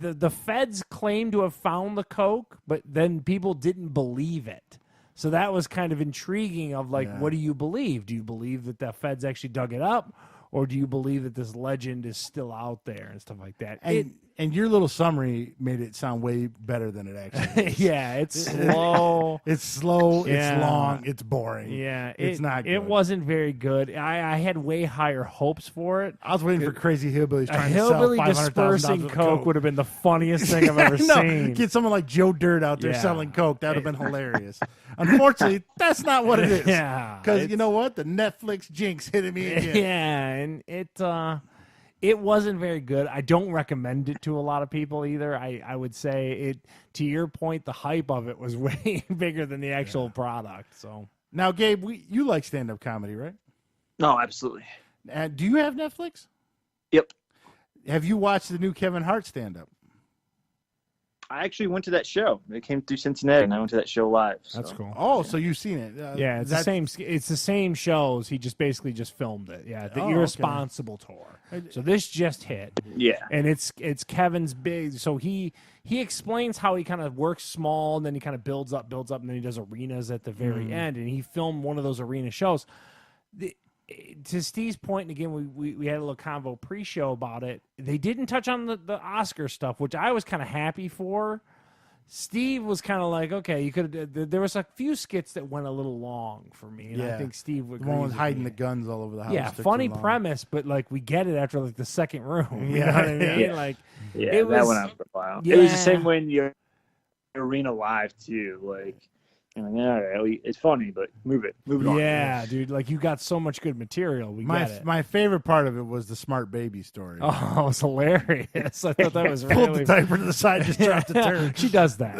The feds claimed to have found the coke, but then people didn't believe it. So that was kind of intriguing of like, what do you believe? Do you believe that the feds actually dug it up? Or do you believe that this legend is still out there and stuff like that? And your little summary made it sound way better than it actually is. Yeah, it's slow. It's long, it's boring. Yeah, it's not good. It wasn't very good. I had way higher hopes for it. I was waiting for crazy hillbillies trying to sell hillbilly $500,000 dispersing of coke would have been the funniest thing I've ever seen. Get someone like Joe Dirt out there selling coke. That would have been hilarious. Unfortunately, that's not what it is. Yeah. Because you know what? The Netflix jinx hit me again. Yeah, and it wasn't very good. I don't recommend it to a lot of people either. I would say it, to your point, the hype of it was way bigger than the actual product. So now, Gabe, you like stand-up comedy, right? No, absolutely. Do you have Netflix? Yep. Have you watched the new Kevin Hart stand-up? I actually went to that show. It came through Cincinnati, and I went to that show live. So. That's cool. Oh, so you've seen it? Yeah, it's the same. It's the same shows. He just basically just filmed it. Yeah, the Irresponsible tour. So this just hit. Yeah, and it's Kevin's big. So he explains how he kind of works small, and then he kind of builds up, and then he does arenas at the very end. And he filmed one of those arena shows. To Steve's point, and again, we had a little convo pre-show about it. They didn't touch on the Oscar stuff, which I was kind of happy for. Steve was kind of like, okay, you could. There was a few skits that went a little long for me, and I think Steve would. The one was hiding the guns all over the house. Yeah, funny premise, but like we get it after like the second room. You know what I mean? Yeah. Like, that went on for a while. Yeah. It was the same way in the arena live too. Like. Like, all right, it's funny, but move it on. Yeah, dude, like you got so much good material. Get it. My favorite part of it was the smart baby story. Oh, it was hilarious. I thought that was really... Pulled the diaper to the side, just dropped the turd. She does that.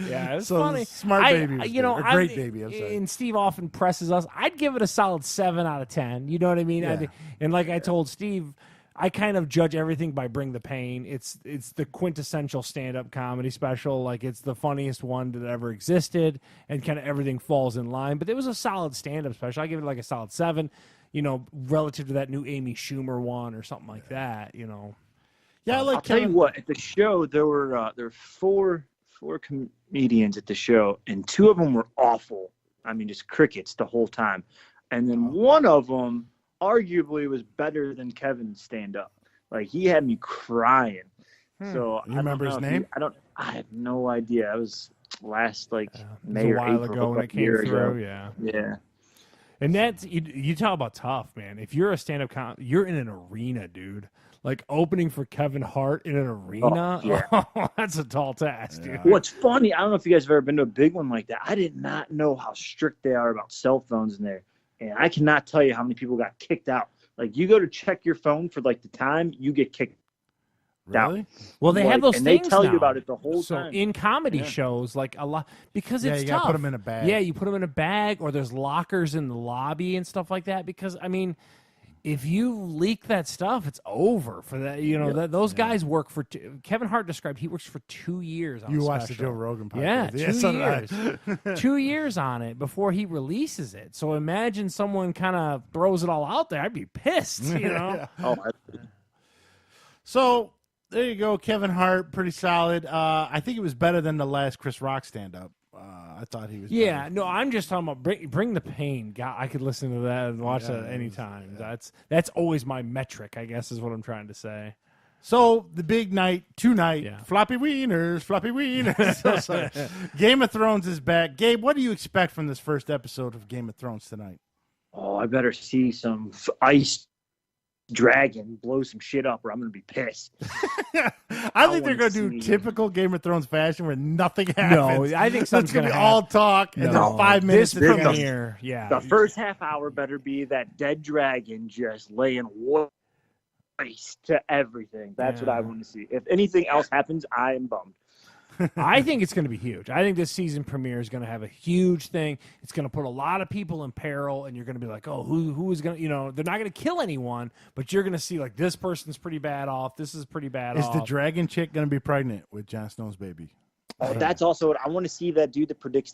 Yeah, it's funny. Smart baby. Great baby. I'm sorry. And Steve often presses us. I'd give it a solid 7 out of 10. You know what I mean? Yeah. And like I told Steve, I kind of judge everything by Bring the Pain. It's the quintessential stand-up comedy special. Like, it's the funniest one that ever existed, and kind of everything falls in line. But it was a solid stand-up special. I give it like a solid 7, relative to that new Amy Schumer one or something like that, Yeah, I'll tell you what, at the show, there were 4 comedians at the show, and 2 of them were awful. I mean, just crickets the whole time. And then one of them arguably was better than Kevin's stand-up. Like, he had me crying. So you remember his name? I have no idea. It was last May a or while April, ago when it came through. Yeah. And that's you talk about tough, man. If you're a stand-up you're in an arena, dude. like opening for Kevin Hart in an arena. Oh, yeah. That's a tall task, dude. What's funny, I don't know if you guys have ever been to a big one like that. I did not know how strict they are about cell phones in there. And I cannot tell you how many people got kicked out. Like, you go to check your phone for, like, the time, you get kicked out. Really? Well, they have those and things they tell now. you about it the whole So time. in comedy shows, like a lot, because it's you tough. gotta put them in a bag. Yeah, you put them in a bag, or there's lockers in the lobby and stuff like that. Because, I mean, if you leak that stuff, it's over for that. You know, those guys work for. Kevin Hart described he works for 2 years on You a watched the special. Joe Rogan podcast. Yeah, 2 so did years. I. 2 years on it before he releases it. So imagine someone kind of throws it all out there. I'd be pissed, you know? So there you go, Kevin Hart, pretty solid. I think it was better than the last Chris Rock stand-up. I thought he was. Yeah, better. no, I'm just talking about bring the pain. God, I could listen to that and watch that anytime. That's always my metric, I guess, is what I'm trying to say. So the big night, tonight, floppy wieners. So, Game of Thrones is back. Gabe, what do you expect from this first episode of Game of Thrones tonight? Oh, I better see some ice dragon blow some shit up, or I'm gonna be pissed. I think they're gonna do typical Game of Thrones fashion where nothing happens. No, I think it's something's gonna be happen. all talk and then 5 minutes. This premiere, The first half hour better be that dead dragon just laying waste to everything. That's what I want to see. If anything else happens, I am bummed. I think it's going to be huge. I think this season premiere is going to have a huge thing. It's going to put a lot of people in peril, and you're going to be like, oh, who is going to, they're not going to kill anyone, but you're going to see, like, this person's pretty bad off. This is pretty bad off. Is the dragon chick going to be pregnant with Jon Snow's baby? Oh, that's also what I want to see. That dude that predicts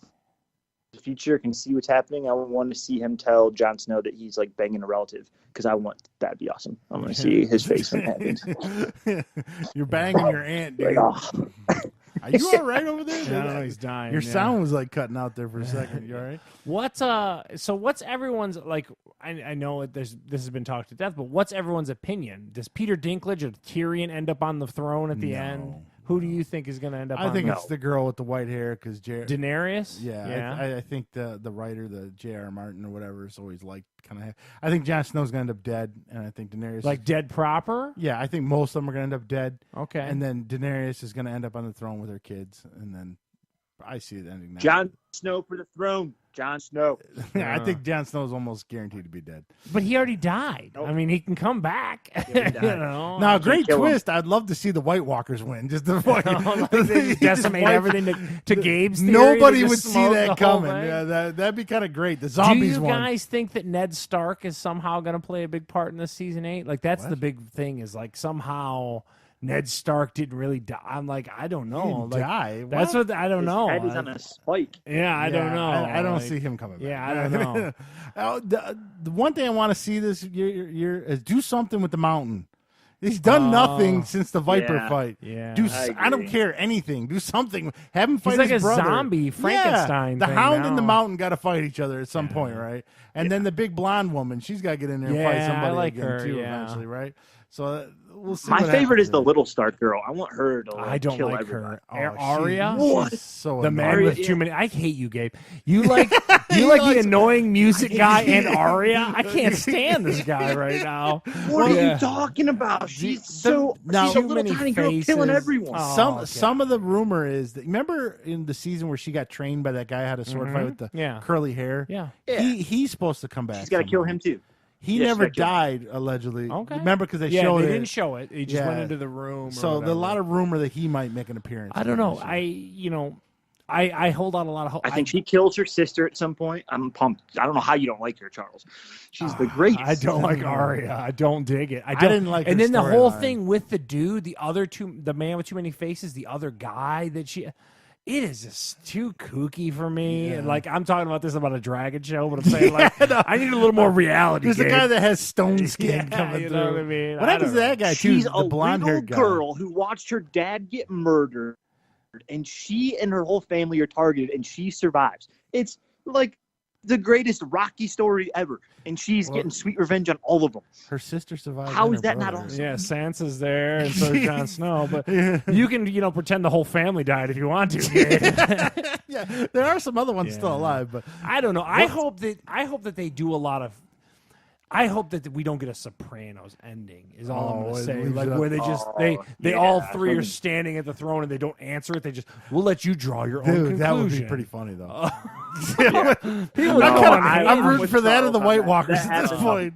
the future can see what's happening. I want to see him tell Jon Snow that he's like banging a relative, because that'd be awesome. I want to see his face when it happens. You're banging your aunt, dude. Like, oh. Are you all right over there? Yeah, I don't know, he's dying. Your sound was like cutting out there for a second. You all right? What's everyone's, like, I know this has been talked to death, but what's everyone's opinion? Does Peter Dinklage or Tyrion end up on the throne at the end? Who do you think is going to end up on I think it's the girl with the white hair, because Daenerys? Yeah. I think the writer, the J.R. Martin or whatever, is always like kind of. I think Jon Snow's going to end up dead, and I think Daenerys. Like dead proper? Yeah, I think most of them are going to end up dead. Okay. And then Daenerys is going to end up on the throne with her kids, and then I see it ending now. Jon Snow for the throne. Jon Snow. I think Jon Snow's almost guaranteed to be dead. But he already died. Nope. I mean, he can come back. Now, great twist. I'd love to see the White Walkers win. Just to they decimate everything to Gabe's theory. Nobody would see that coming. Yeah, that'd be kind of great. The zombies. Do you guys think that Ned Stark is somehow going to play a big part in this season 8? Like, that's the big thing, is like somehow Ned Stark didn't really die. I'm like, I don't know. He die? That's what I don't know. His head is on a spike. Yeah, I don't know. I don't see him coming back. Yeah, I don't know. The one thing I want to see this year is do something with the mountain. He's done nothing since the Viper fight. Yeah, I don't care anything. Do something. Have him fight He's like his a brother. zombie Frankenstein. The thing Hound now. and the Mountain got to fight each other at some point, right? And then the big blonde woman, she's got to get in there and fight somebody I like again her, too, eventually, right? So we'll see. My what favorite is happens the there. little Stark girl. I want her to I don't kill like everybody. her. Oh, Arya? She's so the man annoying. with too many. I hate you, Gabe. You like the annoying music guy and Arya. I can't stand this guy right now. What are you talking about? She's she's a little tiny girl killing everyone. Some of the rumor is that, remember in the season where she got trained by that guy who had a sword fight with the curly hair? Yeah. He's supposed to come back. She's got to kill him too. He never died, allegedly. Okay. Remember, because they showed they didn't show it. He just went into the room. So there's a lot of rumor that he might make an appearance. I don't know. I hold out a lot of hope. I think she kills her sister at some point. I'm pumped. I don't know how you don't like her, Charles. She's the greatest. I don't like Arya. I don't dig it. I didn't like. And her then the whole storyline. thing with the dude, the man with too many faces, the other guy that she. It is just too kooky for me. Yeah. And like, I'm talking about this about a dragon show, but I'm saying I need a little more reality. There's Gabe. a guy that has stone skin coming you through. know what I mean? What happens to that guy too? She's The a blonde-haired little guy. girl who watched her dad get murdered, and she and her whole family are targeted, and she survives. It's like the greatest Rocky story ever, and she's getting sweet revenge on all of them. Her sister survived. How and is her that not brother. awesome? Yeah, Sansa's there, and so is Jon Snow. But you can, pretend the whole family died if you want to. Yeah, there are some other ones still alive, but I don't know. I hope that they do a lot of. I hope that we don't get a Sopranos ending. Is all I'm going to say. Like up. where they just they all three are standing at the throne and they don't answer it. They just we'll let you draw your own conclusion. That would be pretty funny though. People I'm rooting for that or the White Walkers at this point.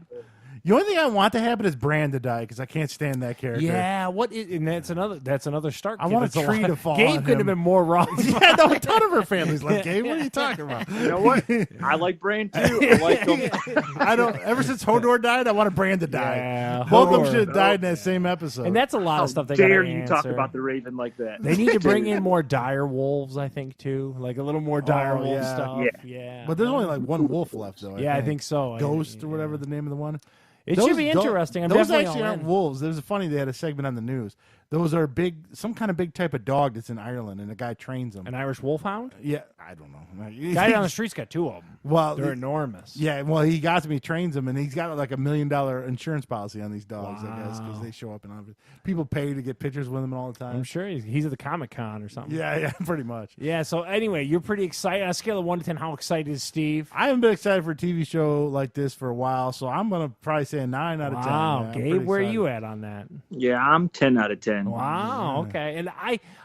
The only thing I want to happen is Bran to die because I can't stand that character. Yeah, and that's another Stark. I want a tree to fall. Gabe could have been more wrong. Yeah, no, a ton of her family's like Gabe. What are you talking about? You know what? I like Bran too. I like him. I don't. Ever since Hodor died, I wanted Bran to die. Yeah, both of them should have died in that same episode. And that's a lot of stuff. They dare gotta you answer. talk about the Raven like that? They need to bring in more dire wolves, I think, too. Like a little more dire wolf stuff. Yeah. But there's only like one wolf left, though. I think so. Ghost or whatever the name of the one. It should be interesting. Those actually aren't wolves. It was funny. They had a segment on the news. Those are some kind of big type of dog that's in Ireland, and a guy trains them. An Irish wolfhound? Yeah, I don't know. Guy down the street's got two of them. Well, they're enormous. Yeah, well, he got me, trains them, and he's got like $1 million insurance policy on these dogs. I guess because they show up and people pay to get pictures with them all the time. I'm sure he's at the Comic-Con or something. Yeah, pretty much. Yeah. So anyway, you're pretty excited. On a scale of 1 to 10, how excited is Steve? I haven't been excited for a TV show like this for a while, so I'm gonna probably say a 9 out of 10. Wow, Yeah, Gabe, where are you at on that? Yeah, I'm 10 out of 10. Wow. Okay. And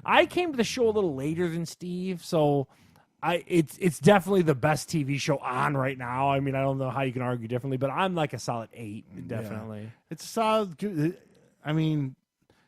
I came to the show a little later than Steve, so it's definitely the best TV show on right now. I mean, I don't know how you can argue differently, but I'm like a solid 8, definitely. Yeah. It's a solid. I mean,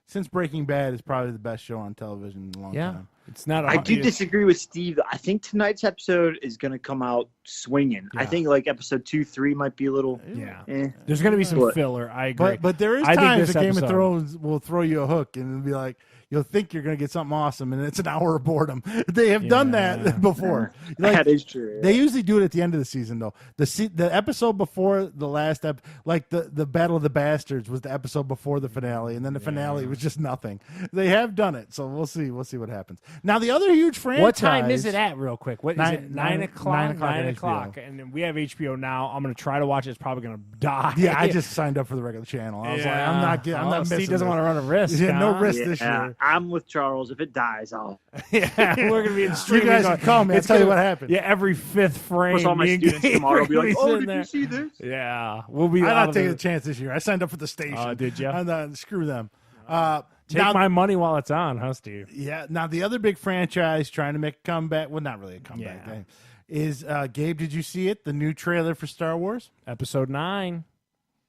since Breaking Bad is probably the best show on television in a long time. It's not. I do disagree with Steve. I think tonight's episode is going to come out swinging. Yeah. I think like episode 2, 3 might be a little. Yeah, there's going to be some filler. I agree, but there is times that Game of Thrones will throw you a hook and it'll be like. You'll think you're going to get something awesome, and it's an hour of boredom. They have done that before. Like, that is true. Yeah. They usually do it at the end of the season, though. The episode before the last like the Battle of the Bastards was the episode before the finale, and then the finale was just nothing. They have done it, so we'll see. We'll see what happens. Now, the other huge franchise. What time is it at, real quick? What is it? 9 o'clock. 9 o'clock. And we have HBO now. I'm going to try to watch it. It's probably going to die. Yeah, I just signed up for the regular channel. I was like, I'm not missing. Steve doesn't want to run a risk. Yeah, no risk this year. I'm with Charles. If it dies, I'll. Yeah, we're gonna be in streaming. You guys can call me. I'll tell you what happened. Yeah, every 5th frame. Of course, all my students tomorrow will be like, "Oh, did you see this?" Yeah, we'll be. I'm not taking a chance this year. I signed up for the station. Oh, did you? Screw them. Take my money while it's on, huh, Steve? Yeah. Now the other big franchise trying to make a comeback. Well, not really a comeback game. Is Gabe? Did you see it? The new trailer for Star Wars, Episode 9.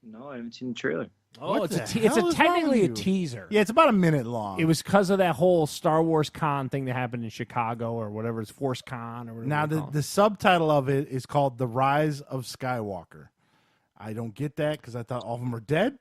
No, I haven't seen the trailer. Oh, it's technically a teaser. Yeah, it's about a minute long. It was because of that whole Star Wars con thing that happened in Chicago or whatever. It's Force Con or whatever. Now, the subtitle of it is called The Rise of Skywalker. I don't get that because I thought all of them are dead.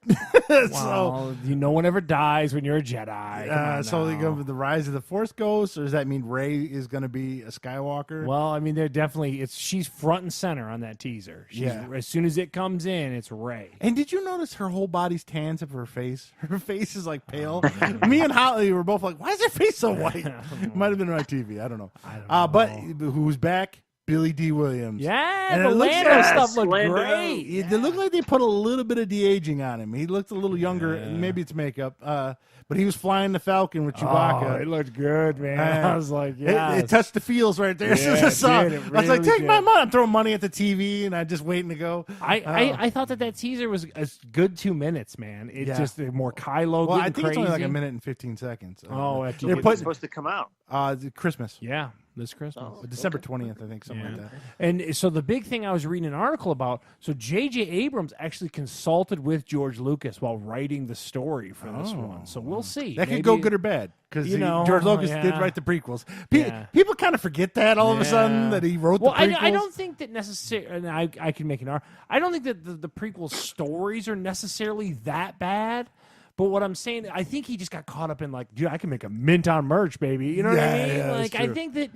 Well, no one ever dies when you're a Jedi. So they go with the Rise of the Force Ghost, or does that mean Rey is going to be a Skywalker? Well, I mean, they're definitely she's front and center on that teaser. As soon as it comes in, it's Rey. And did you notice her whole body's tan except for her face? Her face is like pale. Me and Holly were both like, "Why is her face so white?" Might have been my TV. I don't know. But who's back? Billy D. Williams. Yeah, and the Lando stuff looked great. It looked like they put a little bit of de-aging on him. He looked a little younger. Maybe it's makeup. But he was flying the Falcon with Chewbacca. Oh, it looked good, man. I was like, yeah. It touched the feels right there. Yeah, I was like, take my money. I'm throwing money at the TV, and I'm just waiting to go. I thought that teaser was a good 2 minutes, man. It just more Kylo. Well, I think crazy. it's only like a minute and 15 seconds. It's supposed to come out. Christmas. Yeah. This Christmas. December 20th, I think, something like that. And so the big thing I was reading an article about, so J.J. Abrams actually consulted with George Lucas while writing the story for this one. So we'll see. That could go good or bad because George Lucas did write the prequels. People kind of forget that all of a sudden that he wrote the prequels. I don't think that necessarily, and I can make an argument, I don't think that the prequel stories are necessarily that bad. But what I'm saying, I think he just got caught up in like, dude, I can make a mint on merch, baby. You know what I mean? Yeah, like, I think that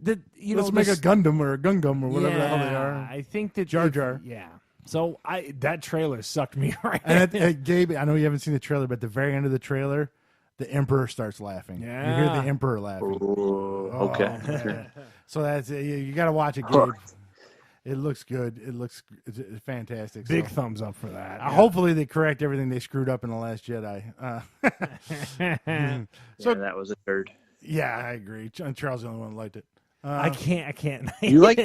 let's make a Gundam or a Gungam or whatever the hell they are. I think that Jar Jar. Yeah. So that trailer sucked me right. And Gabe, I know you haven't seen the trailer, but at the very end of the trailer, the Emperor starts laughing. Yeah. You hear the Emperor laughing. Okay. So that's you got to watch it, Gabe. It looks good. It's fantastic. Big thumbs up for that. Hopefully they correct everything they screwed up in The Last Jedi. So that was a third. Yeah, I agree. Charles is the only one who liked it. I can't. You like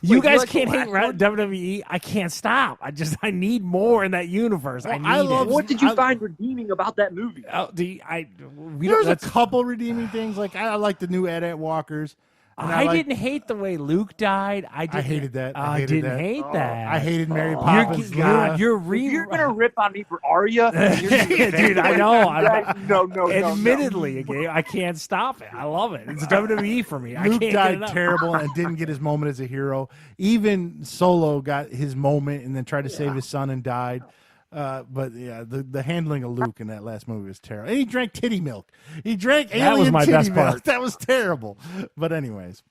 you guys like can't hate WWE. I can't stop. I need more in that universe. Well, I need it. What did you find redeeming about that movie? There's a couple redeeming things. Like I like the new Ed Walkers. I didn't hate the way Luke died. I hated that. I didn't hate that. I hated Mary Poppins. You're gonna rip on me for Arya, dude. I know. No. Admittedly, I can't stop it. I love it. It's WWE for me. Luke died terrible and didn't get his moment as a hero. Even Solo got his moment and then tried to save his son and died. But yeah, the handling of Luke in that last movie was terrible. And he drank titty milk. He drank alien was my titty best milk. part. That was terrible. But anyways,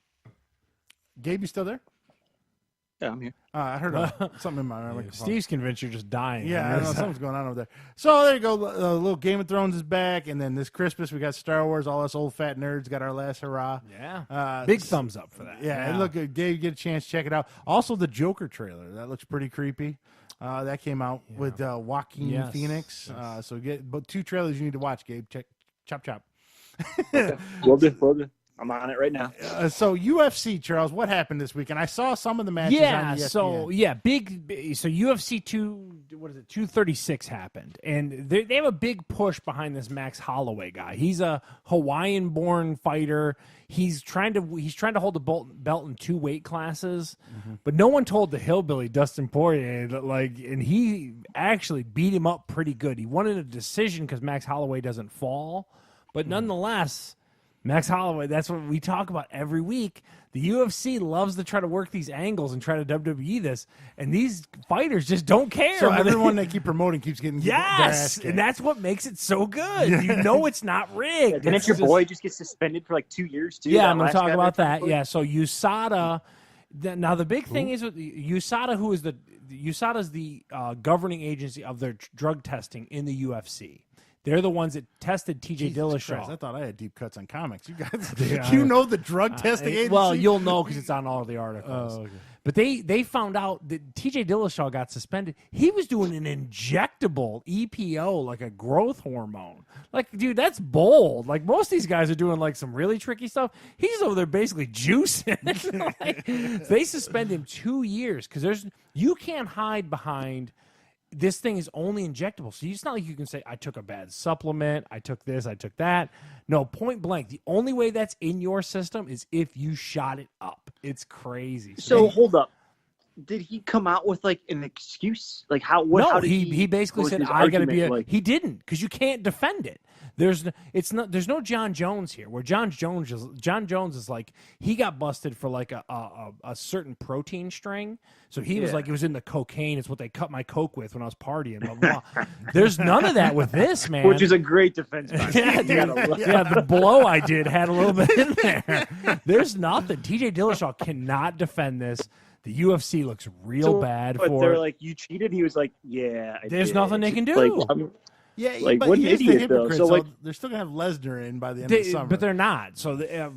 Gabe, you still there? Yeah, I'm here. I heard something in my microphone. Steve's convinced you're just dying. Yeah, I know something's going on over there. So there you go. Little Game of Thrones is back, and then this Christmas we got Star Wars. All us old fat nerds got our last hurrah. Yeah, big thumbs up for that. Yeah, and look, Gabe, get a chance, check it out. Also, the Joker trailer that looks pretty creepy. That came out with Joaquin Phoenix. Yes. So but 2 trailers you need to watch, Gabe. Chop. Okay. Will do. I'm on it right now. So UFC, Charles, what happened this week? And I saw some of the matches on ESPN. So UFC 236 happened, and they have a big push behind this Max Holloway guy. He's a Hawaiian-born fighter. He's trying to hold the belt in 2 weight classes, but no one told the hillbilly Dustin Poirier and he actually beat him up pretty good. He won in a decision because Max Holloway doesn't fall, but nonetheless. Max Holloway, that's what we talk about every week. The UFC loves to try to work these angles and try to WWE this, and these fighters just don't care. So everyone they keep promoting keeps getting their ass kicked. And that's what makes it so good. You know it's not rigged. Didn't your boy just get suspended for 2 years too? Yeah, I'm going to talk about that. Yeah, so USADA. Now the big thing is with USADA, USADA is the governing agency of their drug testing in the UFC. They're the ones that tested T.J. Dillashaw. I thought I had deep cuts on comics. You guys, you know the drug testing agency? Well, you'll know because it's on all the articles. Oh, okay. But they found out that T.J. Dillashaw got suspended. He was doing an injectable EPO, like a growth hormone. Dude, that's bold. Most of these guys are doing some really tricky stuff. He's over there basically juicing. They suspend him 2 years because you can't hide behind. This thing is only injectable. So it's not like you can say, I took a bad supplement, I took this, I took that. No, point blank. The only way that's in your system is if you shot it up. It's crazy. So hold up. Did he come out with an excuse? How did he basically said, I got to be he didn't, because you can't defend it. There's no John Jones here, where John Jones is he got busted for a certain protein string. So he was it was in the cocaine. It's what they cut my coke with when I was partying. Blah, blah, blah. There's none of that with this, man. Which is a great defense. The blow I did had a little bit in there. There's nothing. T.J. Dillashaw cannot defend this. The UFC looks real bad for they're you cheated? He was yeah. There's nothing they can do. Yeah, but what an he's the idiot, hypocrite, though. So they're still going to have Lesnar in by the end of the summer. But they're not. So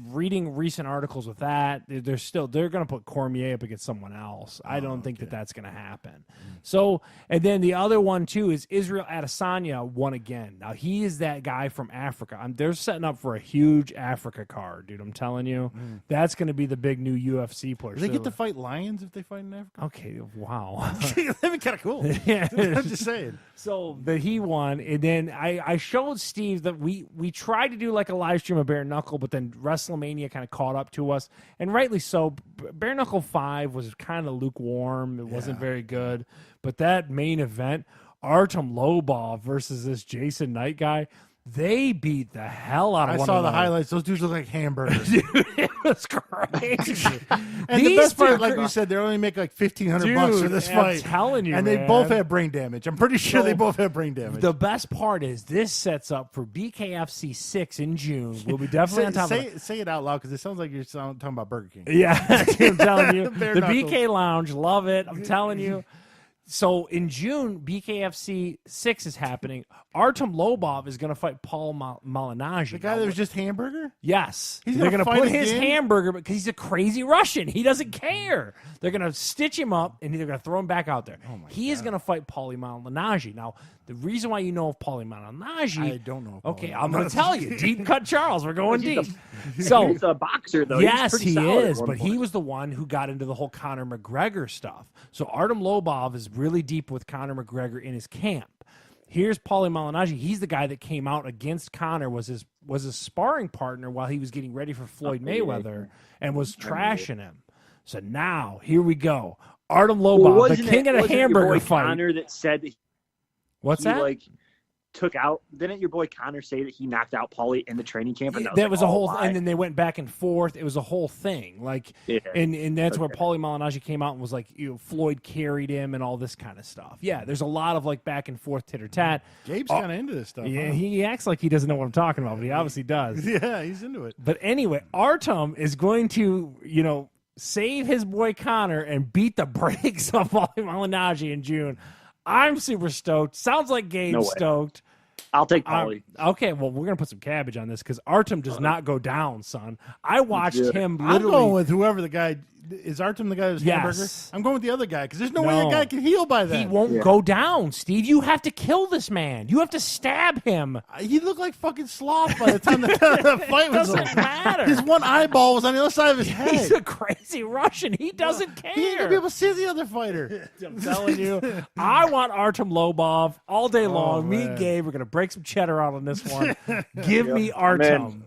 reading recent articles with that, they're going to put Cormier up against someone else. I don't think that's going to happen. So, and then the other one, too, is Israel Adesanya won again. Now, he is that guy from Africa. They're setting up for a huge Africa card, dude. I'm telling you. That's going to be the big new UFC push. Do they get to fight lions if they fight in Africa? Okay, wow. That'd be kind of cool. Yeah. I'm just saying. So that he won, and then I showed Steve that we tried to do a live stream of Bare Knuckle, but then WrestleMania kind of caught up to us, and rightly so. Bare Knuckle 5 was kind of lukewarm. It wasn't very good, but that main event, Artem Lobov versus this Jason Knight guy, they beat the hell out of one I saw another. the highlights. Those dudes look like hamburgers. Dude, it was crazy. And the best part, like you said, they only make $1,500 for this fight. I'm telling you, and man. they both have brain damage. I'm pretty sure they both have brain damage. The best part is this sets up for BKFC 6 in June. We'll be definitely on top of it. Say it out loud because it sounds like you're talking about Burger King. Yeah, I'm telling you. Bare The knuckles. BK Lounge, love it. I'm telling you. So in June, BKFC 6 is happening. Artem Lobov is going to fight Paul Malignaggi. The guy that was just hamburger? Yes. He's They're gonna going to fight put his again? hamburger because he's a crazy Russian. He doesn't care. They're going to stitch him up, and they're going to throw him back out there. He is going to fight Paulie Malignaggi. Now, The reason why you know of Paulie Malignaggi, I don't know. Okay, I'm going to tell you. Deep cut Charles. We're going deep. He's a boxer, though. Yes, he is. But point. he was the one who got into the whole Conor McGregor stuff. So Artem Lobov is really deep with Conor McGregor in his camp. Here's Paulie Malignaggi. He's the guy that came out against Conor, was his sparring partner while he was getting ready for Floyd Mayweather and was trashing him. So now, here we go. Artem Lobov, the king of the hamburger fight. Conor that said that What's he, that? Took out. Didn't your boy Conor say that he knocked out Paulie in the training camp? And that was a whole, and then they went back and forth. It was a whole thing, and that's where Paulie Malignaggi came out and was like, Floyd carried him and all this kind of stuff. Yeah, there's a lot of back and forth, titter tat. Gabe's kind of into this stuff. Yeah, he acts like he doesn't know what I'm talking about, but he obviously does. Yeah, he's into it. But anyway, Artem is going to, save his boy Conor and beat the brakes off Paulie Malignaggi in June. I'm super stoked. Sounds like Gabe's stoked. I'll take Paulie. Okay, well, we're going to put some cabbage on this because Artem does not go down, son. I watched him literally. I'm going with whoever the guy is. Artem the guy who's hamburger? I'm going with the other guy because there's no way that guy can heal by that. He won't go down, Steve. You have to kill this man. You have to stab him. He looked like fucking sloth by the time the fight was over. Doesn't matter. His one eyeball was on the other side of his head. He's a crazy Russian. He doesn't care. He ain't going to be able to see the other fighter. I'm telling you. I want Artem Lobov all day long. Me and Gabe, we're going to break some cheddar out on this one. Give me Artem. Man.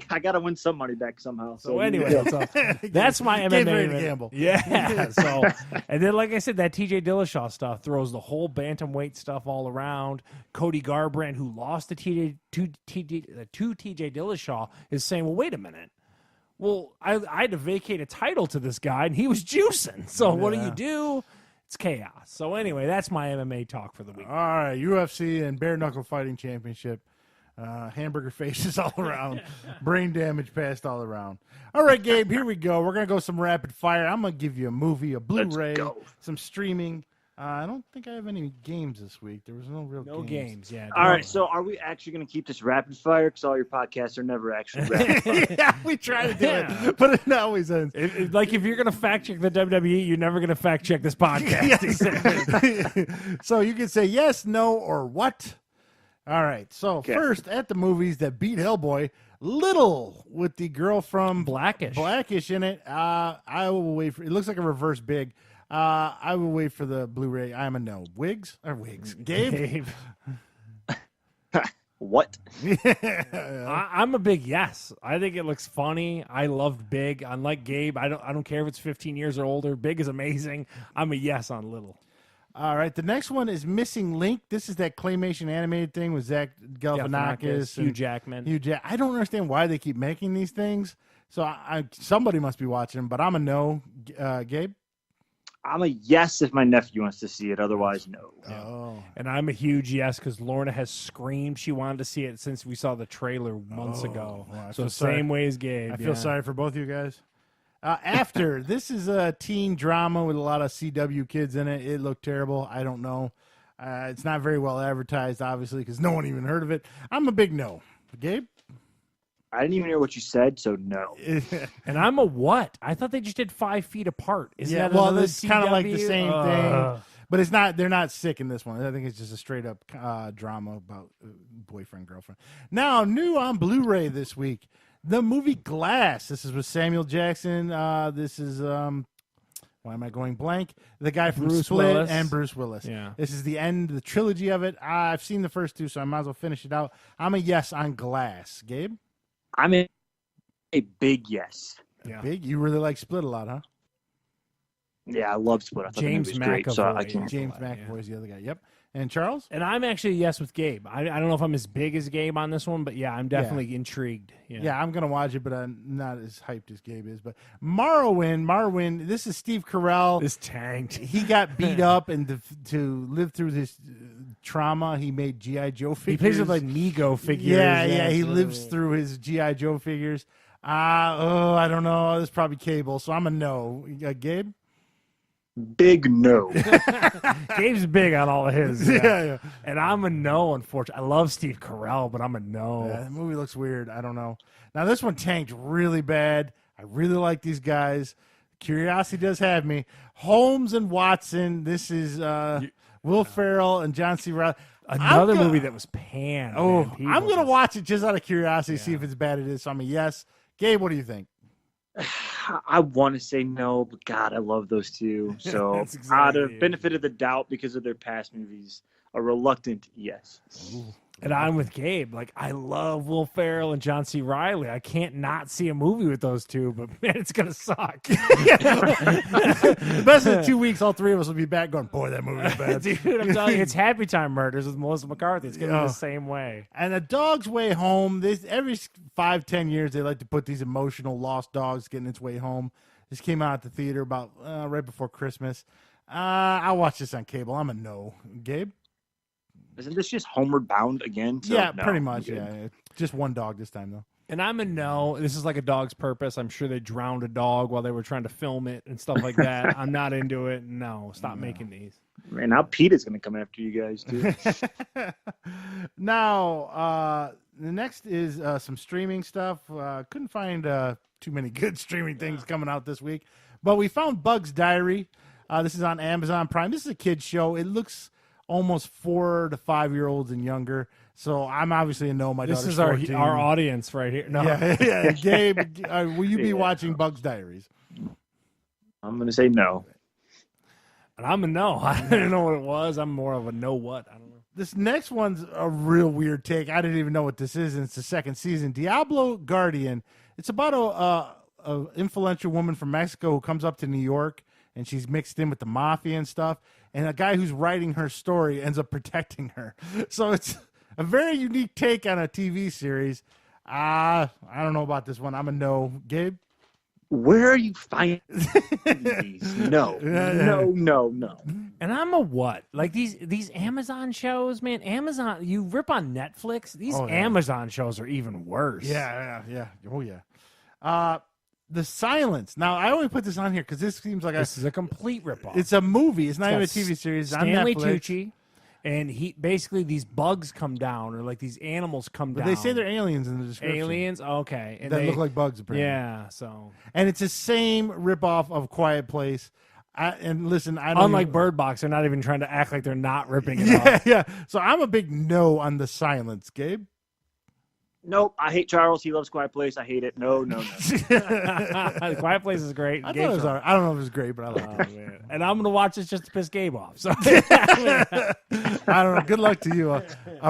I got to win some money back somehow. So anyway, that's my MMA. Ready to gamble. Yeah. So, and then like I said, that TJ Dillashaw stuff throws the whole bantamweight stuff all around. Cody Garbrandt, who lost to TJ Dillashaw, is saying, "Well, wait a minute. Well, I had to vacate a title to this guy, and he was juicing. So what do? It's chaos." So anyway, that's my MMA talk for the week. All right, UFC and bare knuckle fighting championship. Hamburger faces all around, brain damage passed all around. All right, Gabe, here we go. We're going to go some rapid fire. I'm going to give you a movie, a Blu-ray, some streaming. I don't think I have any games this week. There was no real games. Yeah. All right, so are we actually going to keep this rapid fire? Because all your podcasts are never actually rapid fire. Yeah, we try to do it, but it always ends. Like if you're going to fact check the WWE, you're never going to fact check this podcast. Yes. So you can say yes, no, or what. All right, so first at the movies that beat Hellboy, Little with the girl from Blackish in it. I will wait for it. Looks like a reverse Big. I will wait for the Blu-ray. I'm a no. Wigs? Gabe? What? I'm a big yes. I think it looks funny. I loved Big. Unlike Gabe, I don't care if it's 15 years or older. Big is amazing. I'm a yes on Little. All right, the next one is Missing Link. This is that claymation animated thing with Zach Galifianakis, Hugh Jackman. I don't understand why they keep making these things. So somebody must be watching them, but I'm a no. Gabe? I'm a yes if my nephew wants to see it. Otherwise, no. Oh. And I'm a huge yes because Lorna has screamed she wanted to see it since we saw the trailer months ago. Well, so same way as Gabe. I feel sorry for both of you guys. After, this is a teen drama with a lot of CW kids in it. It looked terrible. I don't know. It's not very well advertised, obviously, because no one even heard of it. I'm a big no. Gabe? I didn't even hear what you said, so no. And I'm a what? I thought they just did 5 feet apart. Isn't that well, it's kind of like the same thing. But it's not. They're not sick in this one. I think it's just a straight up drama about boyfriend, girlfriend. Now, new on Blu-ray this week. The movie Glass. This is with Samuel Jackson. This is why am I going blank? The guy from Bruce Split Willis. and Bruce Willis. Yeah. This is the end, the trilogy of it. I've seen the first two, so I might as well finish it out. I'm a yes on Glass. Gabe? I'm a big yes. Yeah. Big? You really like Split a lot, huh? Yeah, I love Split. I thought James the movie was great, so I can't. James McAvoy's the other guy. Yep. And Charles? And I'm actually a yes with Gabe. I don't know if I'm as big as Gabe on this one, but yeah, I'm definitely intrigued. Yeah, I'm going to watch it, but I'm not as hyped as Gabe is. But Marwin, this is Steve Carell. This tanked. He got beat up, and to live through this trauma, he made G.I. Joe figures. He plays with like Mego figures. Yeah, he lives through his G.I. Joe figures. I don't know. This is probably cable, so I'm a no. Gabe? Big no. Gabe's big on all of his. Yeah. And I'm a no, unfortunately. I love Steve Carell, but I'm a no. Yeah, the movie looks weird. I don't know. Now, this one tanked really bad. I really like these guys. Curiosity does have me. Holmes and Watson. This is Will Ferrell and John C. Reilly. Another movie that was panned. Oh, man. I'm going to watch it just out of curiosity, see if it's bad it is. So I'm a yes. Gabe, what do you think? I want to say no, but God, I love those two. So Exactly out of benefit of the doubt because of their past movies, a reluctant yes. Ooh. And I'm with Gabe. Like, I love Will Ferrell and John C. Reilly. I can't not see a movie with those two, but man, it's gonna suck. The best of 2 weeks, all three of us will be back going, boy, that movie was bad. Dude, I'm telling you, it's Happy Time Murders with Melissa McCarthy. It's gonna be the same way. And A Dog's Way Home, every 5-10 years, they like to put these emotional lost dogs getting its way home. This came out at the theater about right before Christmas. I'll watch this on cable. I'm a no. Gabe? Isn't this just Homeward Bound again? So, yeah, no, pretty much. Yeah, just one dog this time, though. And I'm a no. This is like A Dog's Purpose. I'm sure they drowned a dog while they were trying to film it and stuff like that. I'm not into it. No, stop making these. Man, now Peter's going to come after you guys, too. Now, the next is some streaming stuff. Couldn't find too many good streaming things coming out this week, but we found Bug's Diary. This is on Amazon Prime. This is a kid's show. It looks almost 4 to 5 year olds and younger. So I'm obviously a no. My This daughter's is 14. our audience right here. No. Yeah. Gabe, will you be watching Bug's Diaries? I'm going to say no. And I'm a no. I didn't know what it was. I'm more of a know what. I don't know. This next one's a real weird take. I didn't even know what this is, and it's the second season. Diablo Guardian. It's about a influential woman from Mexico who comes up to New York, and she's mixed in with the mafia and stuff. And a guy who's writing her story ends up protecting her. So it's a very unique take on a TV series. I don't know about this one. I'm a no. Gabe? Where are you finding these? No. No. And I'm a what? Like these Amazon shows, man. Amazon, you rip on Netflix. These Amazon shows are even worse. Yeah. Oh, yeah. The Silence. Now, I only put this on here because this seems like this is a complete ripoff. It's a movie. It's not even a TV series. Stanley on Netflix. Tucci, and he basically these bugs come down, or like these animals come down. They say they're aliens in the description. Aliens, okay, and that look like bugs, apparently. Yeah, so and it's the same ripoff of Quiet Place. And listen, I don't. Unlike Bird Box, they're not even trying to act like they're not ripping it off. Yeah. So I'm a big no on The Silence. Gabe? Nope. I hate Charles. He loves Quiet Place. I hate it. No. Quiet Place is great. I thought it was all right. I don't know if it was great, but I like it. Man. And I'm going to watch this just to piss Gabe off. So. I don't know. Good luck to you. A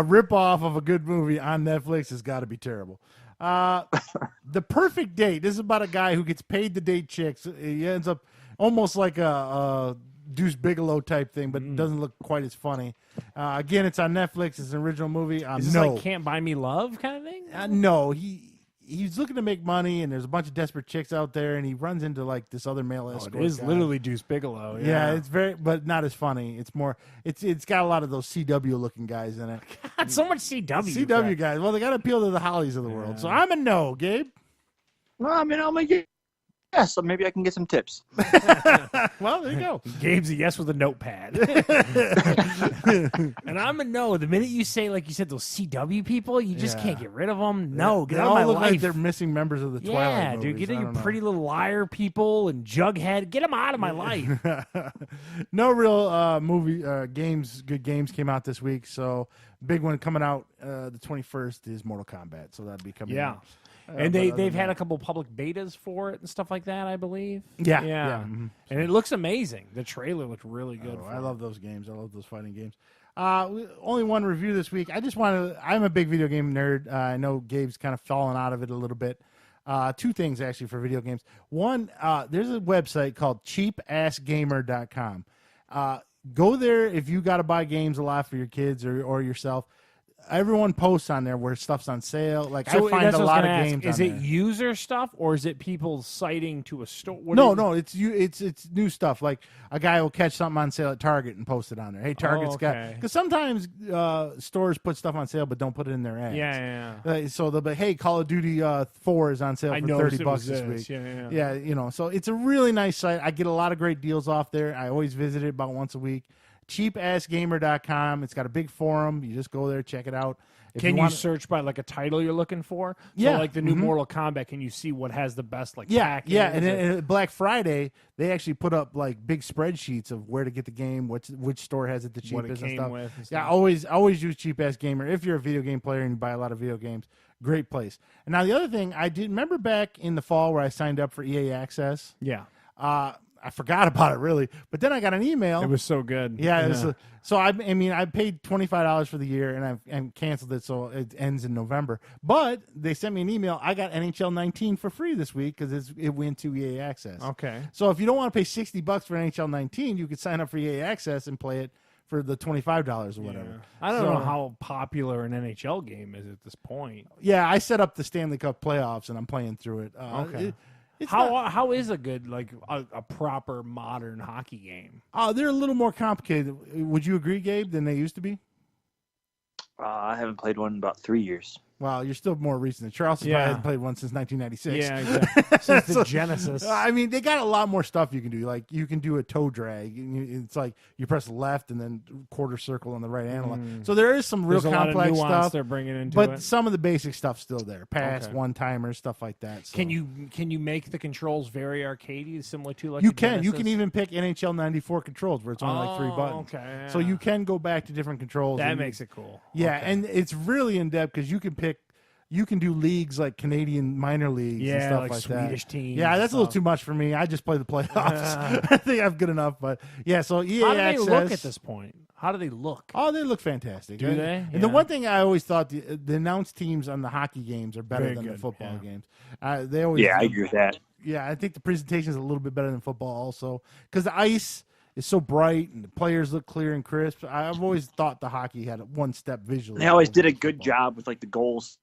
ripoff of a good movie on Netflix has got to be terrible. The Perfect Date. This is about a guy who gets paid to date chicks. He ends up almost like a Deuce Bigelow type thing, but doesn't look quite as funny. Again, it's on Netflix. It's an original movie. Is this like Can't Buy Me Love kind of thing? No, he's looking to make money, and there's a bunch of desperate chicks out there, and he runs into like this other male escort. It is guy. literally Deuce Bigelow. Yeah, it's but not as funny. It's more. It's got a lot of those CW looking guys in it. God, so much CW. CW guys. Well, they got to appeal to the Hollies of the world. So I'm a no, Gabe. Well, I mean, I'll make it. Yeah, so maybe I can get some tips. Well, there you go. Gabe's a yes with a notepad. And I'm a no. The minute you say, like you said, those CW people, you just can't get rid of them. No, get out of my look life. Like they're missing members of the Twilight movies. Dude, get your Pretty Little Liar people and Jughead. Get them out of my life. No real good games came out this week. So big one coming out the 21st is Mortal Kombat. So that'd be coming out. And they've had a couple public betas for it and stuff like that, I believe. Yeah. Mm-hmm. And it looks amazing. The trailer looked really good. I love those games. I love those fighting games. Only one review this week. I'm a big video game nerd. I know Gabe's kind of fallen out of it a little bit. Two things, actually, for video games. One, there's a website called cheapassgamer.com. Go there if you got to buy games a lot for your kids or yourself. Everyone posts on there where stuff's on sale. Like, so I find a lot of games. Is it user stuff or is it people citing to a store? No, it's new stuff. Like a guy will catch something on sale at Target and post it on there. Hey, Target's got, because sometimes stores put stuff on sale but don't put it in their ads. Yeah. So they'll be, hey, Call of Duty 4 is on sale for $30 this week. Yeah. So it's a really nice site. I get a lot of great deals off there. I always visit it about once a week. cheapassgamer.com. It's got a big forum. You just go there, check it out. Can you search by like a title you're looking for? Yeah. So like the new Mortal Kombat, can you see what has the best like package? Yeah, and then Black Friday, they actually put up like big spreadsheets of where to get the game, which store has it the cheapest what it and came stuff. with and Yeah, stuff. always use Cheap Ass Gamer if you're a video game player and you buy a lot of video games. Great place. And now the other thing, I did remember back in the fall where I signed up for EA Access. Yeah. I forgot about it really, but then I got an email. It was so good. Yeah. So I mean, I paid $25 for the year and I've canceled it, so it ends in November. But they sent me an email. I got NHL 19 for free this week because it went to EA Access. Okay. So if you don't want to pay $60 for NHL 19, you could sign up for EA Access and play it for the $25 or whatever. Yeah. I don't know how popular an NHL game is at this point. Yeah, I set up the Stanley Cup playoffs and I'm playing through it. Okay. How is a good like a proper modern hockey game? They're a little more complicated. Would you agree, Gabe, than they used to be? I haven't played one in about 3 years. Well, you're still more recent than Charles. I hadn't played one since 1996. Yeah, exactly. Since the Genesis. I mean, they got a lot more stuff you can do. Like, you can do a toe drag. It's like you press left and then quarter circle on the right analog. So there is some real complex a lot of nuance stuff. they're bringing into but it. some of the basic stuff's still there. Pass, one-timers, stuff like that. So. Can you make the controls very arcadey, similar to like you the can. Genesis? You can even pick NHL 94 controls where it's only like 3 buttons. Okay, yeah. So you can go back to different controls. That makes it cool. Yeah, Okay. and it's really in-depth because you can pick. You can do leagues like Canadian minor leagues and stuff like that. Swedish teams. Yeah, that's a little too much for me. I just play the playoffs. I think I'm good enough. But yeah, so EA How do they Access, look at this point? How do they look? Oh, they look fantastic. Do they? And the one thing I always thought the announced teams on the hockey games are better Very than the good, football yeah. games. They always. Yeah, I agree with that. Yeah, I think the presentation is a little bit better than football also because the ice is so bright and the players look clear and crisp. I've always thought the hockey had one step visually. They always did a good job with like the goals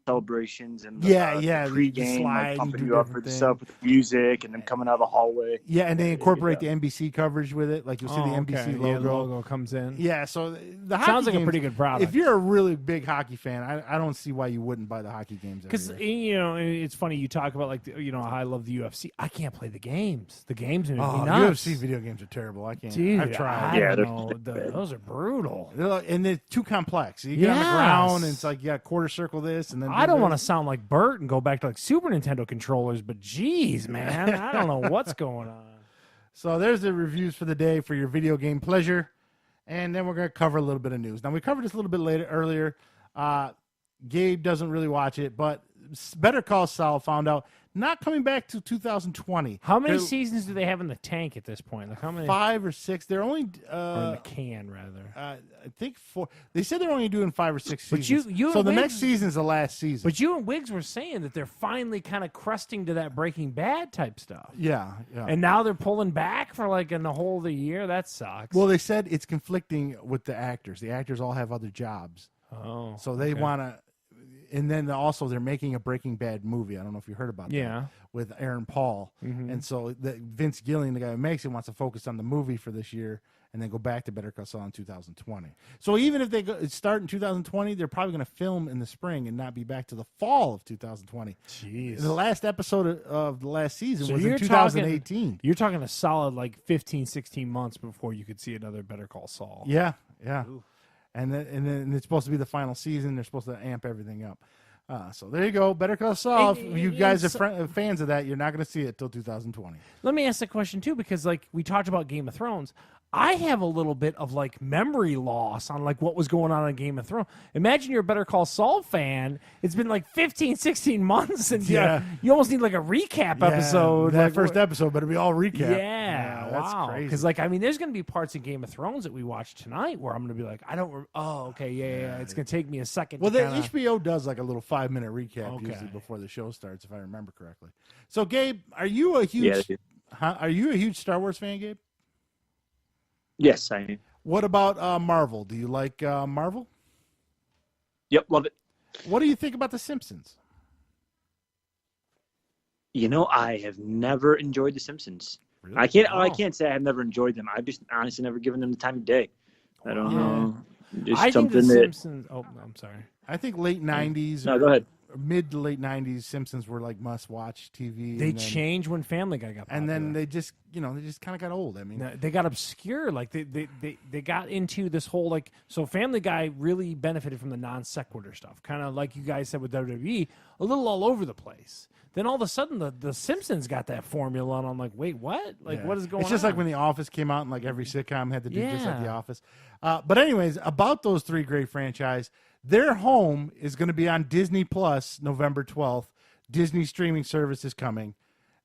celebrations and the pregame, like pumping you up for the stuff with the music and then coming out of the hallway. Yeah, and they incorporate the NBC coverage with it. Like you'll see the NBC logo. Yeah, the logo comes in. Yeah, so the hockey Sounds like games, a pretty good product. If you're a really big hockey fan, I don't see why you wouldn't buy the hockey games. Because it's funny you talk about like I love the UFC. I can't play the games. The games make me nuts. UFC video games are terrible. I can't. Dude, I've tried. I don't know. Those are brutal. And they're too complex. You get on the ground and it's like you got quarter circle this and then I don't want to sound like Bert and go back to like Super Nintendo controllers, but geez, man, I don't know what's going on. So there's the reviews for the day for your video game pleasure, and then we're going to cover a little bit of news. Now we covered this a little bit earlier. Gabe doesn't really watch it, but Better Call Saul found out not coming back to 2020. How many seasons do they have in the tank at this point? Like how many? 5 or 6. They're only or in the can rather. I think 4. They said they're only doing 5 or 6 But seasons. you so the Wiggs, next season's the last season. But you and Wiggs were saying that they're finally kind of crusting to that Breaking Bad type stuff. Yeah. And now they're pulling back for like in the whole of the year. That sucks. Well, they said it's conflicting with the actors. The actors all have other jobs. Oh. So they want to. And then also they're making a Breaking Bad movie. I don't know if you heard about that. With Aaron Paul. And so Vince Gilligan, the guy who makes it, wants to focus on the movie for this year and then go back to Better Call Saul in 2020. So even if they start in 2020, they're probably going to film in the spring and not be back to the fall of 2020. Jeez. The last episode of the last season was in 2018. You're talking a solid like 15, 16 months before you could see another Better Call Saul. Yeah. Ooh. And then it's supposed to be the final season. They're supposed to amp everything up. So there you go. Better Call Saul. If you guys are fans of that, you're not going to see it till 2020. Let me ask the question, too, because like we talked about Game of Thrones. I have a little bit of like memory loss on like what was going on in Game of Thrones. Imagine you're a Better Call Saul fan. It's been like 15, 16 months and you almost need like a recap episode. That like, first episode better be all recap. Yeah, that's wow. crazy. Because like, I mean, there's going to be parts of Game of Thrones that we watch tonight where I'm going to be like, it's going to take me a second. Well, to HBO does like a little 5-minute recap usually before the show starts, if I remember correctly. So, Gabe, are you a huge Star Wars fan, Gabe? Yes, I am. What about Marvel? Do you like Marvel? Yep, love it. What do you think about The Simpsons? I have never enjoyed The Simpsons. Really? I can't say I have never enjoyed them. I've just honestly never given them the time of day. I don't know. Just I think The Simpsons. Oh, no, I'm sorry. I think late 90s. No, go ahead. mid to late 90s, Simpsons were like must-watch TV. They changed when Family Guy got popular. And then they just, they just kind of got old. I mean, they got obscure. Like they got into this whole so Family Guy really benefited from the non sequitur stuff, kind of like you guys said with WWE, a little all over the place. Then all of a sudden the Simpsons got that formula, and I'm like, wait, what? What is going on? It's just like when The Office came out, and like every sitcom had to do just like The Office. But anyways, about those three great franchises, their home is going to be on Disney Plus November 12th. Disney streaming service is coming.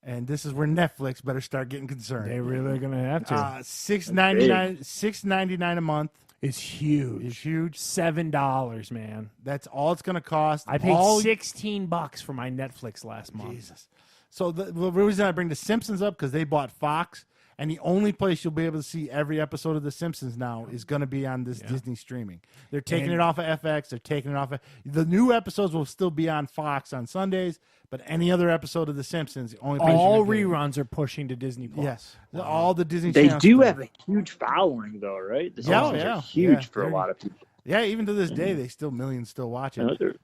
And this is where Netflix better start getting concerned. They really are going to have to. $6.99 a month. It's huge. It's huge. $7, man. That's all it's going to cost. I paid $16 for my Netflix last month. Jesus. So the reason I bring The Simpsons up, because they bought Fox, and the only place you'll be able to see every episode of The Simpsons now is going to be on this Disney streaming. They're taking it off of FX. They're taking it off of... The new episodes will still be on Fox on Sundays, but any other episode of The Simpsons, the only place all reruns are pushing to Disney Plus. Yes. Wow. All the Disney They channels do have a huge following, though, right? The Simpsons are huge for a lot of people. Yeah, even to this day, millions still watch it. They're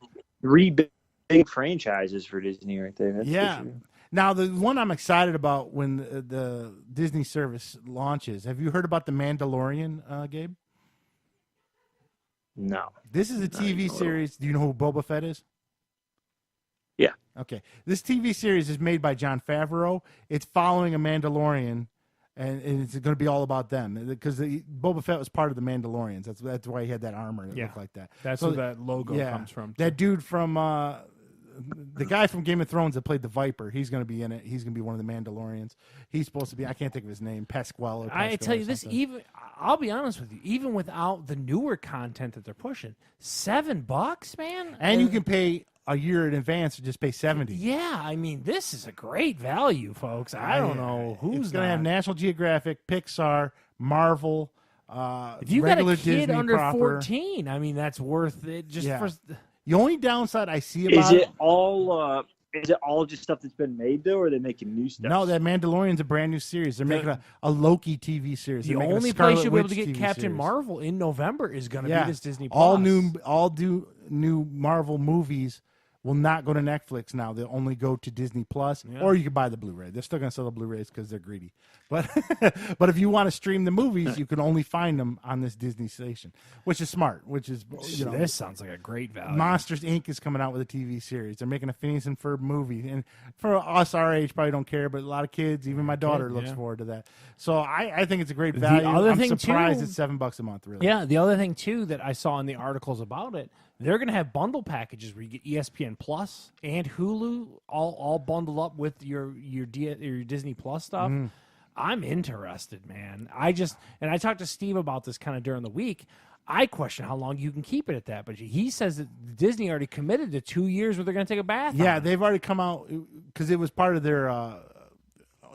three big franchises for Disney right there. That's yeah. for sure. Now, the one I'm excited about when the Disney service launches, have you heard about The Mandalorian, Gabe? No. This is a TV series. Do you know who Boba Fett is? Yeah. Okay. This TV series is made by Jon Favreau. It's following a Mandalorian, and it's going to be all about them because Boba Fett was part of the Mandalorians. That's why he had that armor that looked like that. That's where that logo comes from. That dude from... the guy from Game of Thrones that played the Viper, he's going to be in it. He's going to be one of the Mandalorians. He's supposed to be, I can't think of his name, Pasquale. I tell you this, I'll be honest with you, even without the newer content that they're pushing, $7, man? And you can pay a year in advance or just pay $70. Yeah, I mean, this is a great value, folks. I don't know who's going to have National Geographic, Pixar, Marvel, if you got a kid Disney under proper. 14, I mean, that's worth it just for... The only downside I see about it all just stuff that's been made though, or are they making new stuff? No, that Mandalorian's a brand new series. They're making a Loki TV series. The only place you'll be able to get Captain Marvel in November is going to be this Disney Plus. All new Marvel movies will not go to Netflix now. They'll only go to Disney Plus, or you can buy the Blu-ray. They're still going to sell the Blu-rays because they're greedy. But but if you want to stream the movies, you can only find them on this Disney station, which is smart. Which is this sounds like a great value. Monsters Inc. is coming out with a TV series. They're making a Phineas and Ferb movie, and for us our age, probably don't care, but a lot of kids, even my daughter, looks forward to that. So I think it's a great value. I'm surprised it's $7 a month, really. Yeah, the other thing too that I saw in the articles about it, they're going to have bundle packages where you get ESPN Plus and Hulu all bundled up with your Disney Plus stuff. I'm interested, man. I talked to Steve about this kind of during the week. I question how long you can keep it at that, but he says that Disney already committed to 2 years where they're going to take a bath. Yeah, they've already come out because it was part of their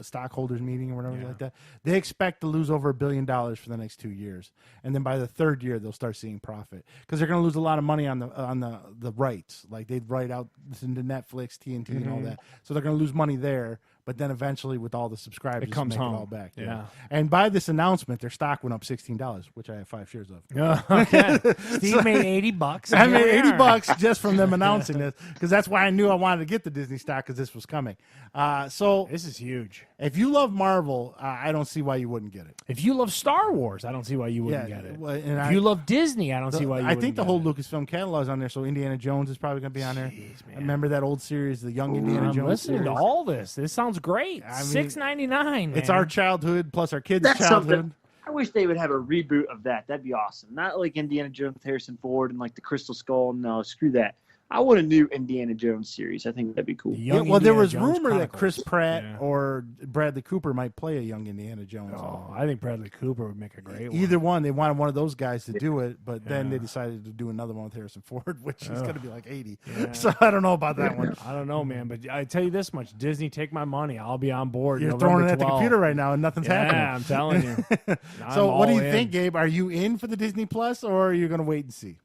stockholders meeting or whatever like that. They expect to lose over $1 billion for the next 2 years, and then by the third year they'll start seeing profit because they're going to lose a lot of money on the rights. Like they'd write out into Netflix, TNT, and all that. So they're going to lose money there. But then eventually, with all the subscribers, it comes home. It all back. Yeah. And by this announcement, their stock went up $16, which I have 5 shares of. Okay. Steve made $80. I made $80 just from them announcing this because that's why I knew I wanted to get the Disney stock because this was coming. So this is huge. If you love Marvel, I don't see why you wouldn't get it. If you love Star Wars, I don't see why you wouldn't get it. If you love Disney, I don't see why you wouldn't get it. I think the whole Lucasfilm catalog is on there, so Indiana Jones is probably going to be on there. Man. I remember that old series, the Young Indiana Jones listening series. to all this. This sounds great. $6.99. It's our childhood plus our kids' childhood. Something. I wish they would have a reboot of that. That'd be awesome. Not like Indiana Jones with Harrison Ford and like the Crystal Skull. No, screw that. I want a new Indiana Jones series. I think that'd be cool. There was rumor that Chris Pratt or Bradley Cooper might play a young Indiana Jones. Oh, I think Bradley Cooper would make a great one. Either one. They wanted one of those guys to do it, but then they decided to do another one with Harrison Ford, which is going to be like 80. Yeah. So I don't know about that one. I don't know, man. But I tell you this much: Disney, take my money. I'll be on board. You're throwing it at the computer right now, and nothing's happening. Yeah, I'm telling you. So what do you think, Gabe? Are you in for the Disney Plus, or are you going to wait and see?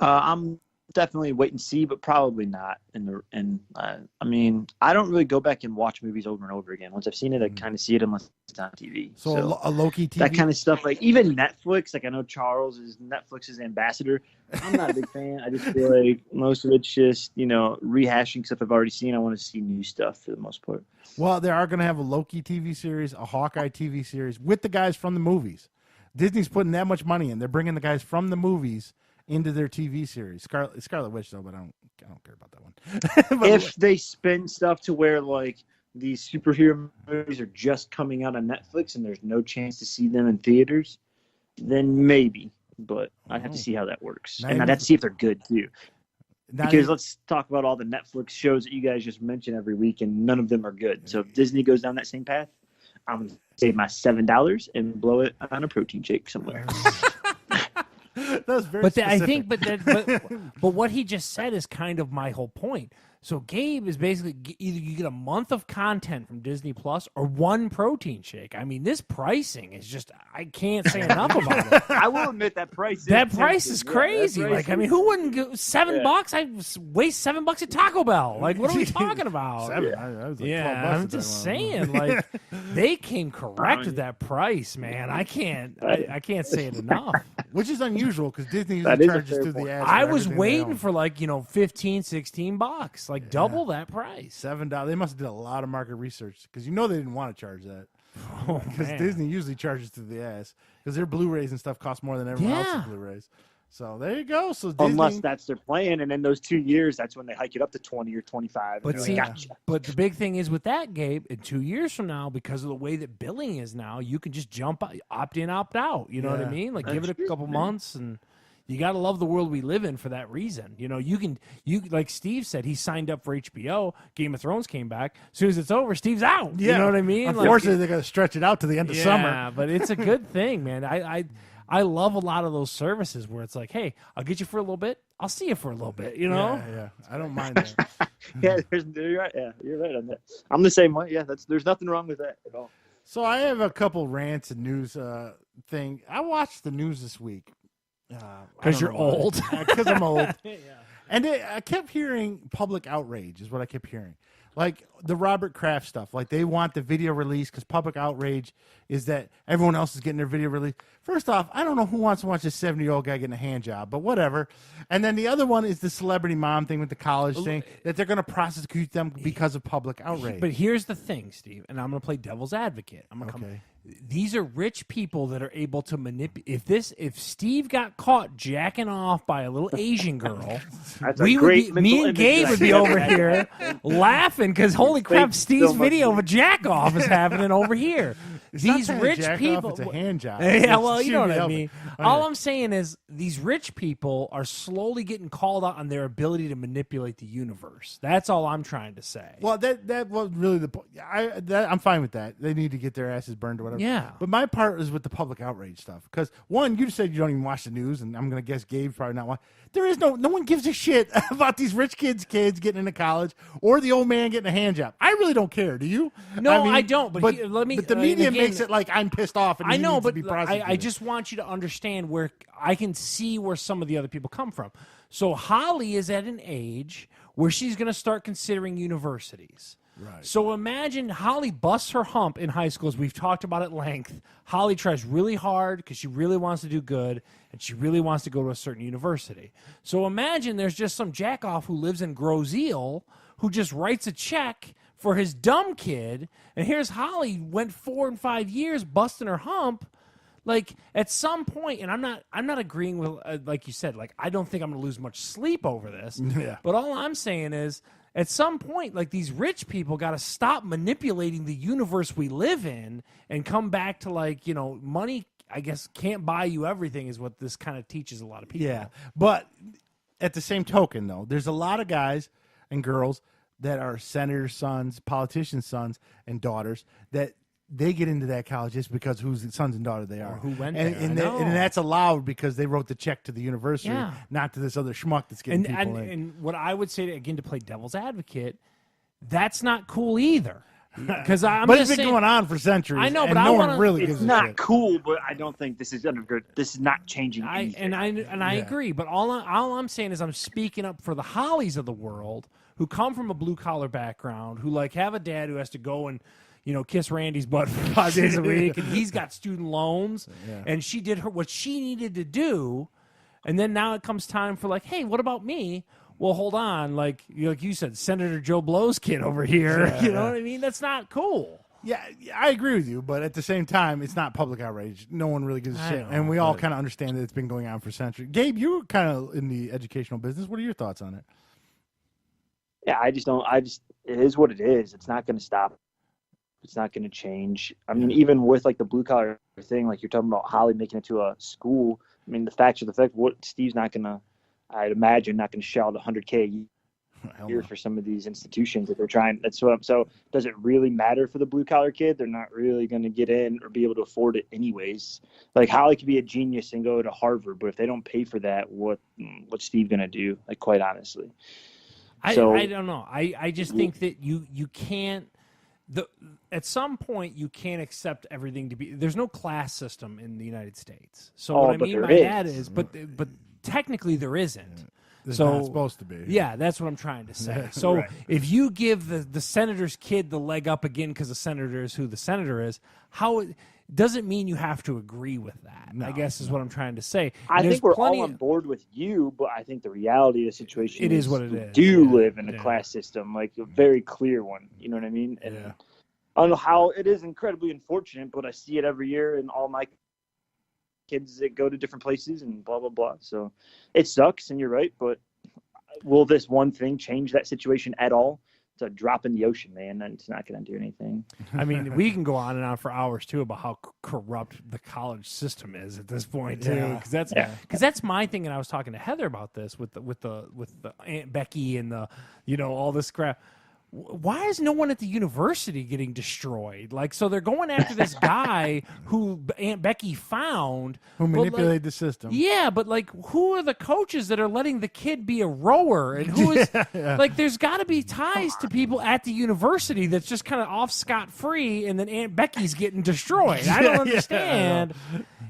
I'm definitely wait and see, but probably not. I mean, I don't really go back and watch movies over and over again. Once I've seen it, I kind of see it unless it's on TV. So a low-key TV? That kind of stuff, like even Netflix, like I know Charles is Netflix's ambassador. I'm not a big fan. I just feel like most of it's just, rehashing stuff I've already seen. I want to see new stuff for the most part. Well, they are going to have a Loki TV series, a Hawkeye TV series with the guys from the movies. Disney's putting that much money in. They're bringing the guys from the movies into their TV series. Scarlet Witch, though, but I don't care about that one. If they spin stuff to where, like, these superhero movies are just coming out on Netflix and there's no chance to see them in theaters, then maybe. But I'd have to see how that works. And I'd have to see if they're good, too. Because let's talk about all the Netflix shows that you guys just mention every week, and none of them are good. So if Disney goes down that same path, I'm going to save my $7 and blow it on a protein shake somewhere. That's very specific. I think, but what he just said is kind of my whole point. So Gabe is basically either you get a month of content from Disney Plus or one protein shake. I mean, this pricing is just, I can't say enough about it. I will admit that price. That price is crazy. Like, I mean, who wouldn't go $7? I waste $7 at Taco Bell. Like, what are we talking about? $7. I was like $12 I'm just saying. Like, they came correct with that price, man. I can't say it enough. Which is unusual because Disney usually charges through the ads. I was waiting for like, $15, $16. Like double that price. $7. They must have did a lot of market research because they didn't want to charge that. Because Disney usually charges through the ass because their Blu-rays and stuff cost more than everyone else's Blu-rays. So there you go. So Disney, unless that's their plan, and in those 2 years, that's when they hike it up to 20 or 25. But see, but the big thing is with that, Gabe, in 2 years from now, because of the way that billing is now, you can just jump opt in, opt out. You know what I mean? Like give it a couple months and. You got to love the world we live in for that reason. You like Steve said, he signed up for HBO. Game of Thrones came back. As soon as it's over, Steve's out. Yeah. You know what I mean? Unfortunately, they're going to stretch it out to the end of summer. Yeah, but it's a good thing, man. I love a lot of those services where it's like, hey, I'll get you for a little bit. I'll see you for a little bit, Yeah, I don't mind that. You're right. Yeah, you're right on that. I'm the same way. Yeah, there's nothing wrong with that at all. So I have a couple rants and news thing. I watched the news this week. Because you're old. Because I'm old. And I kept hearing public outrage is what I kept hearing. Like the Robert Kraft stuff. Like they want the video release because public outrage is that everyone else is getting their video release. First off, I don't know who wants to watch this 70-year-old guy getting a hand job, but whatever. And then the other one is the celebrity mom thing with the college thing, that they're going to prosecute them because of public outrage. But here's the thing, Steve, and I'm going to play devil's advocate. These are rich people that are able to manipulate. If Steve got caught jacking off by a little Asian girl, me and Gabe would be over here laughing because holy crap, Steve's video of a jack off is happening over here. These rich people, it's a hand job. Yeah, well, you know what I mean. All I'm saying is these rich people are slowly getting called out on their ability to manipulate the universe. That's all I'm trying to say. Well, that was really the point. I'm fine with that. They need to get their asses burned or whatever. Yeah. But my part is with the public outrage stuff. Because, one, you said you don't even watch the news, and I'm going to guess Gabe's probably not watching. There is no one gives a shit about these rich kids getting into college or the old man getting a hand job. I really don't care. Do you? No, I don't. But the media makes it like I'm pissed off and I know, but to be prosecuted. I just want you to understand where I can see where some of the other people come from. So Holly is at an age where she's going to start considering universities. Right. So imagine Holly busts her hump in high school, as we've talked about at length. Holly tries really hard because she really wants to do good, and she really wants to go to a certain university. So imagine there's just some jackoff who lives in Grozeal who just writes a check for his dumb kid, and here's Holly went 4 and 5 years busting her hump. Like at some point, and I'm not agreeing with like you said. Like I don't think I'm going to lose much sleep over this. Yeah. But all I'm saying is, at some point, like these rich people got to stop manipulating the universe we live in and come back to like money. I guess can't buy you everything is what this kind of teaches a lot of people. Yeah, but at the same token, though, there's a lot of guys and girls that are senators' sons, politicians' sons and daughters that they get into that college just because whose sons and daughter they are. Or who went there. And that's allowed because they wrote the check to the university, not to this other schmuck that's getting people in. And what I would say, again, to play devil's advocate, that's not cool either. Because I'm but just it's been saying, going on for centuries. I know, and but no I one wanna, really it's gives a not shit. cool, but I don't think this is good. This is not changing anything. I agree, but all I'm saying is I'm speaking up for the Hollies of the world who come from a blue collar background, who like have a dad who has to go and kiss Randy's butt for 5 days a week, and he's got student loans, and she did what she needed to do, and then now it comes time for like, hey, what about me? Well, hold on, like you said, Senator Joe Blow's kid over here. You know what I mean? That's not cool. Yeah, I agree with you, but at the same time, it's not public outrage. No one really gives a shit, and we all kind of understand that it's been going on for centuries. Gabe, you were kind of in the educational business. What are your thoughts on it? Yeah, it is what it is. It's not going to stop. It's not going to change. I mean, even with like the blue collar thing, like you're talking about Holly making it to a school. I mean, the facts are the fact. What Steve's not going to, I'd imagine, not going to shell out $100K a year for some of these institutions that they're trying. So does it really matter for the blue collar kid? They're not really going to get in or be able to afford it anyways. Like Holly could be a genius and go to Harvard, but if they don't pay for that, what's Steve going to do? Like, quite honestly. I don't know. I just think that you can't. At some point, you can't accept everything to be. There's no class system in the United States. So what I mean by that is, but technically there isn't. It's not supposed to be. Yeah, that's what I'm trying to say. So if you give the senator's kid the leg up again because the senator is who the senator is, how doesn't mean you have to agree with that. I guess is what I'm trying to say. I think we're all on board with you, but I think the reality of the situation is what it is. Do live in a class system, like a very clear one. You know what I mean? And I don't know how it is incredibly unfortunate, but I see it every year in all my kids that go to different places and blah, blah, blah. So it sucks, and you're right, but will this one thing change that situation at all? It's a drop in the ocean, man, and it's not going to do anything. I mean, we can go on and on for hours too about how corrupt the college system is at this point too, because that's my thing. And I was talking to Heather about this with the Aunt Becky and all this crap. Why is no one at the university getting destroyed? Like, so they're going after this guy who Aunt Becky found. Who manipulated the system. Yeah, but, like, who are the coaches that are letting the kid be a rower? And who is, like, there's got to be ties to people at the university that's just kind of off scot-free, and then Aunt Becky's getting destroyed. I don't understand.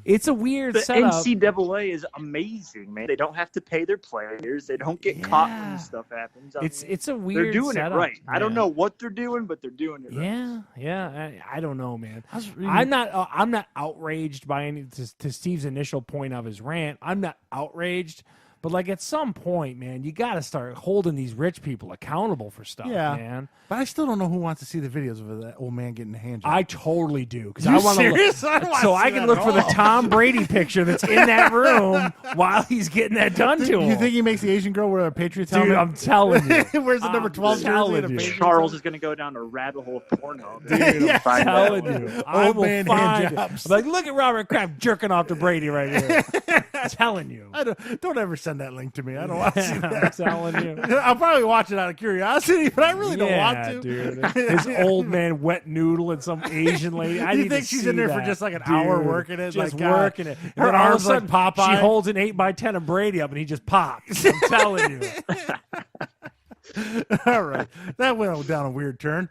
It's a weird setup. The NCAA is amazing, man. They don't have to pay their players. They don't get caught when this stuff happens. It's a weird They're doing setup. it right. I don't know what they're doing, but they're doing it right. Yeah. I don't know, man. I'm not outraged by any to Steve's initial point of his rant. I'm not outraged. But, like, at some point, man, you got to start holding these rich people accountable for stuff, man. But I still don't know who wants to see the videos of that old man getting a hand job. I totally do. Because I want to so I can look for the Tom Brady picture that's in that room while he's getting that done to him. You think he makes the Asian girl wear a Patriots helmet? Dude, I'm telling you. Where's the number 12 jersey? Charles is going to go down a rabbit hole of porno. Dude, I'm telling you. I will find I'm like, look at Robert Kraft jerking off to Brady right here. I'm telling you. Don't ever send that link to me. I don't want to see that. I'm telling you. I'll probably watch it out of curiosity, but I really don't want to. Dude. His old man wet noodle and some Asian lady. I think she's in there for just like an hour working it? Just like, working it. And her then all of a arms like sudden, Popeye. she holds an 8x10 of Brady up and he just pops. I'm telling you. All right. That went down a weird turn.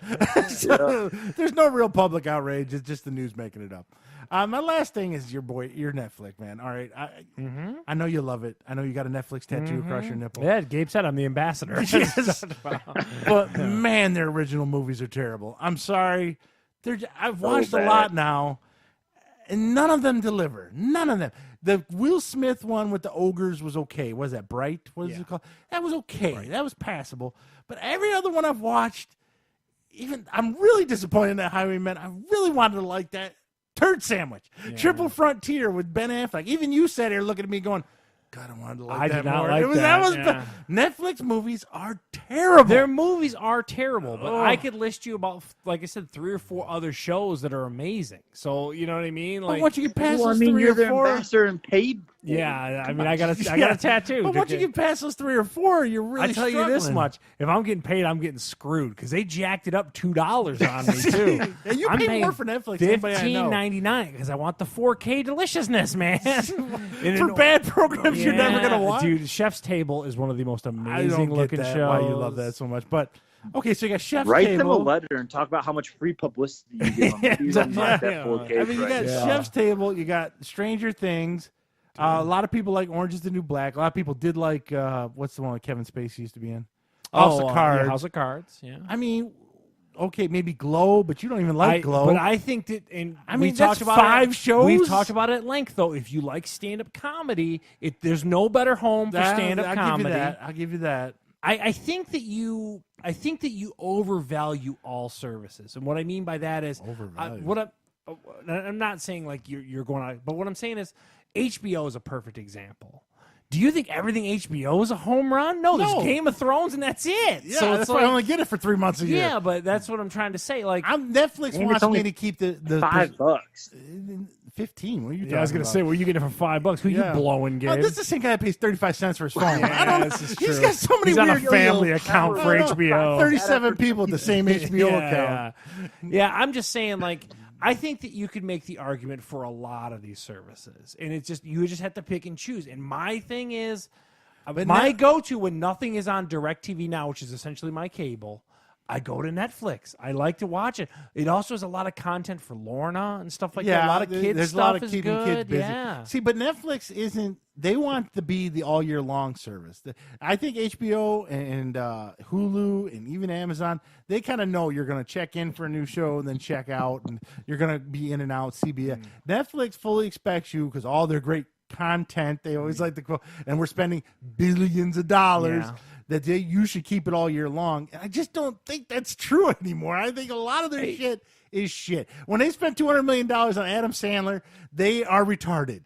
So, there's no real public outrage. It's just the news making it up. My last thing is your Netflix, man. All right. I know you love it. I know you got a Netflix tattoo across your nipple. Yeah, Gabe said I'm the ambassador. Yes. But, man, their original movies are terrible. I'm sorry. I've watched a lot now, and none of them deliver. None of them. The Will Smith one with the ogres was okay. Was that Bright? What is it called? That was okay. Right. That was passable. But every other one I've watched, I'm really disappointed in that Highwaymen. I really wanted to like that. Turd Sandwich. Triple Frontier with Ben Affleck. Even you sat here looking at me going, God, I wanted to like that more. Like that. Netflix movies are terrible. Their movies are terrible, but I could list you about, like I said, 3 or 4 other shows that are amazing. So, you know what I mean? Like, but once you get past those 3 you're or 4, the ambassador and paid. Yeah, I mean, I got a tattoo. But once you get past those 3 or 4, you're really I tell struggling. you this much: if I'm getting paid, I'm getting screwed because they jacked it up $2 on me too. And you pay more for Netflix. $15.99 because I want the 4K deliciousness, man. For bad programs you're never gonna watch. Dude, Chef's Table is one of the most amazing looking shows. Why you love that so much, but Okay, so you got Chef's Write Table. them a letter and talk about how much free publicity you give them. Maybe they'll knock that 4K I mean, you got Chef's Table, you got Stranger Things. A lot of people like Orange is the New Black. A lot of people did like what's the one that Kevin Spacey used to be in? House of Cards. Yeah, House of Cards. Yeah. I mean, okay, maybe Glow, but you don't even like Glow. But I think that, and I mean, we talked about 5 shows. We've talked about it at length, though. If you like stand-up comedy, there's no better home for stand-up comedy. I'll give you that. I think that you overvalue all services, and what I mean by that is I'm not saying like you're going out, but what I'm saying is HBO is a perfect example. Do you think everything HBO is a home run? No, there's Game of Thrones and that's it. Yeah, so that's why I only get it for 3 months a year. Yeah, but that's what I'm trying to say. Like, Netflix wants me to keep the $5. 15. What are you talking I was going to say, well, you get it for $5. Who you blowing, Gabe? Oh, this is the same guy that pays 35 cents for his phone. I don't know. This is He's true. got so many He's weird on a family account for HBO. 37 people with the same HBO account. Yeah, I'm just saying, like, I think that you could make the argument for a lot of these services, and it's just you just have to pick and choose. And my thing is, my go-to when nothing is on DirecTV Now, which is essentially my cable, I go to Netflix. I like to watch it. It also has a lot of content for Lorna and stuff like that. A lot of kids there's stuff a lot of is keeping good. kids busy. Yeah. See, but Netflix isn't. They want to be the all year long service. I think HBO and Hulu and even Amazon, they kind of know you're going to check in for a new show and then check out, and you're going to be in and out. CBS, Netflix fully expects you because all their great content. They always like to quote, and we're spending billions of dollars. Yeah. That you should keep it all year long. And I just don't think that's true anymore. I think a lot of their shit is shit. When they spent $200 million on Adam Sandler, they are retarded.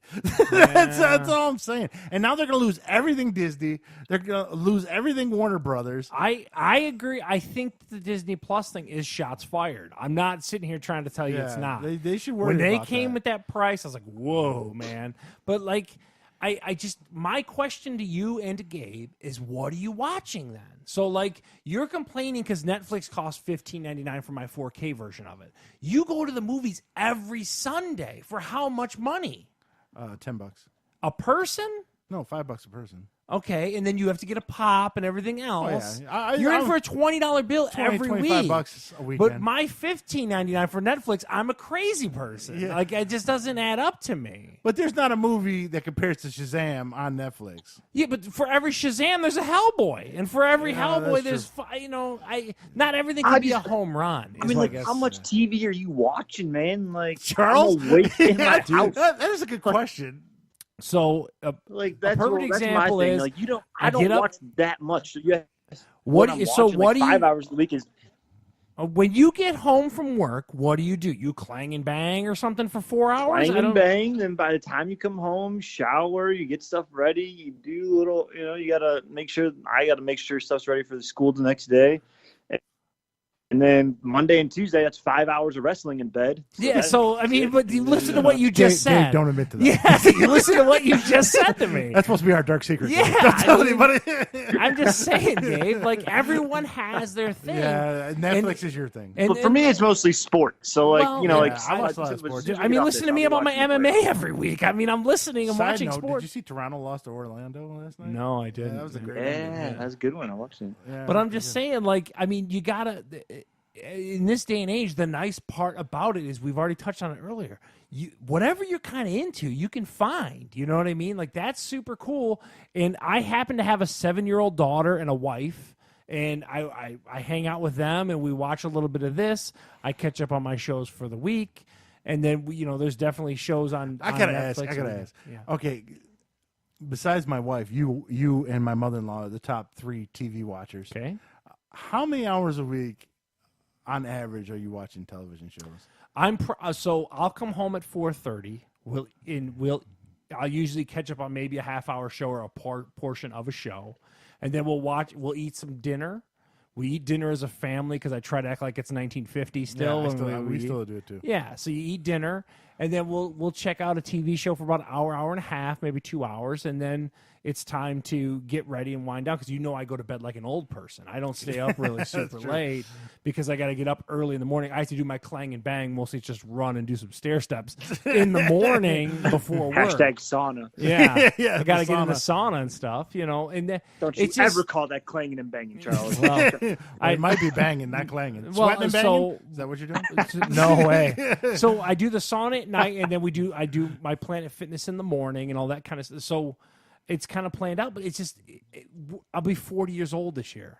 That's all I'm saying. And now they're going to lose everything Disney. They're going to lose everything Warner Brothers. I agree. I think the Disney Plus thing is shots fired. I'm not sitting here trying to tell you it's not. They should worry When they about came that. with that price, I was like, whoa, man. But like, I just, my question to you and to Gabe is, what are you watching then? So like, you're complaining because Netflix costs $15.99 for my 4K version of it. You go to the movies every Sunday for how much money? $10. A person? No, $5 a person. Okay, and then you have to get a pop and everything else. Yeah. You're in for a $20 bill every week. $25 a weekend. But my $15.99 for Netflix, I'm a crazy person. Yeah. Like, it just doesn't add up to me. But there's not a movie that compares to Shazam on Netflix. Yeah, but for every Shazam, there's a Hellboy, and for every Hellboy, that's there's not everything can be a home run. I mean, like, how much TV are you watching, man? Like, Charles, I'm awake in my house. That is a good question. So, like, that's perfect that's example my thing. is, Like, I don't watch that much. So yeah, what I'm do you? watching, 5 hours a week is. When you get home from work, what do? You clang and bang or something for 4 hours? Clang and bang. Then by the time you come home, shower, you get stuff ready. You do little, you gotta make sure. I gotta make sure stuff's ready for the school the next day. And then Monday and Tuesday, that's 5 hours of wrestling in bed. So I mean, but you listen to what you just said. Dave, don't admit to that. Yeah, you listen to what you just said to me. That's supposed to be our dark secret. Yeah, don't tell anybody. I'm just saying, Gabe. Like, everyone has their thing. Yeah, Netflix is your thing. And, But for me, it's mostly sports. So, like, I watch a lot of sports. I mean, listen to me about my MMA every week. I mean, I'm listening and Side watching note, sports. Did you see Toronto lost to Orlando last night? No, I didn't. That was a great Yeah, that's a good one. I watched it. Yeah, But I'm just saying, like, I mean, you gotta. In this day and age, the nice part about it is we've already touched on it earlier. Whatever you're kind of into, you can find. You know what I mean? Like, that's super cool. And I happen to have a 7-year-old daughter and a wife, and I hang out with them, and we watch a little bit of this. I catch up on my shows for the week, and then there's definitely shows on. I gotta Netflix ask. Yeah. Okay. Besides my wife, you and my mother-in-law are the top 3 TV watchers. Okay. How many hours a week, on average, are you watching television shows? So I'll come home at 4:30. I'll usually catch up on maybe a half-hour show or a portion of a show, and then we'll eat some dinner. We eat dinner as a family because I try to act like it's 1950 still. Yeah, we still do it too. Yeah, so you eat dinner, and then we'll check out a TV show for about an hour, hour and a half, maybe 2 hours, and then it's time to get ready and wind down because I go to bed like an old person. I don't stay up really super late because I got to get up early in the morning. I have to do my clang and bang, mostly just run and do some stair steps in the morning before work. Hashtag sauna. Yeah, Yeah, I got to the get in the sauna. sauna and stuff, And Don't you it's just, ever call that clanging and banging, Charles. well, I might be banging, not clanging. Well, Sweating and banging? so- Is that what you're doing? no way. So I do the sauna at night, and then I do my Planet Fitness in the morning and all that kind of stuff. So it's kind of planned out, but it's just I'll be 40 years old this year.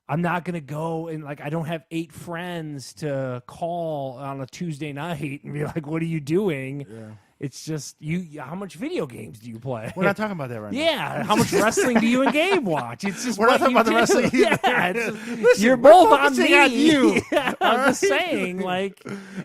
I'm not gonna go and I don't have 8 friends to call on a Tuesday night and be like, "What are you doing?" Yeah. It's just you. How much video games do you play? We're not talking about that right now. Yeah, how much wrestling do you and Gabe watch? It's just We're not what talking about the you wrestling do. either. Yeah, it's just- Listen, you're we're both on focusing me. on you. Yeah, I'm just saying,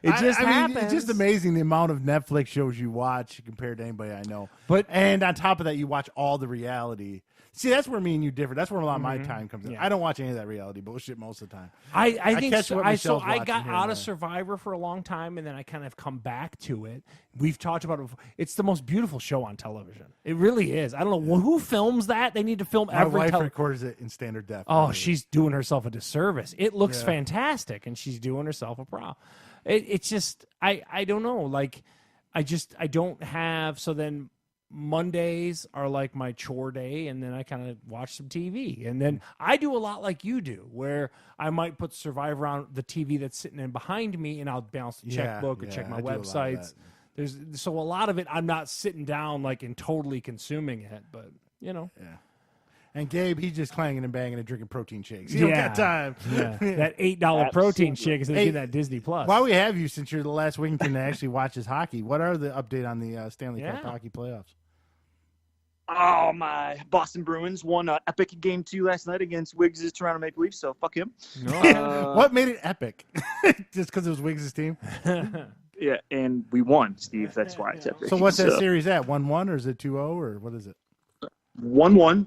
it just happens. It's just amazing the amount of Netflix shows you watch compared to anybody I know. But- and on top of that, you watch all the reality. See, that's where me and you differ. That's where a lot of my time comes in. Yeah. I don't watch any of that reality bullshit most of the time. I think catch so. what I Michelle's got watching here out and of there. Survivor for a long time, and then I kind of come back to it. We've talked about it before. It's the most beautiful show on television. It really is. I don't know who films that. They need to film My every wife tele- records it in standard def. Oh, she's doing herself a disservice. It looks Yeah. fantastic, and she's doing herself a problem. It's just I don't know. I don't have. So then Mondays are like my chore day, and then I kind of watch some TV. And then I do a lot like you do, where I might put Survivor on the TV that's sitting in behind me, and I'll bounce the checkbook or check my I do a lot of websites. that. So a lot of it, I'm not sitting down and totally consuming it, but Yeah. And Gabe, he's just clanging and banging and drinking protein shakes. He don't got time. Yeah. That $8 protein Absolutely. shake is Hey, that Disney Plus. While we have you, since you're the last Wington that actually watches hockey, what are the update on the Stanley Cup Yeah. hockey playoffs? Oh, my Boston Bruins won an epic game 2 last night against Wiggs' Toronto Maple Leafs, so fuck him. What made it epic? Just because it was Wiggs' team? Yeah, and we won, Steve. That's why it's epic. So what's that series at? 1-1 or is it 2-0 or what is it? 1-1.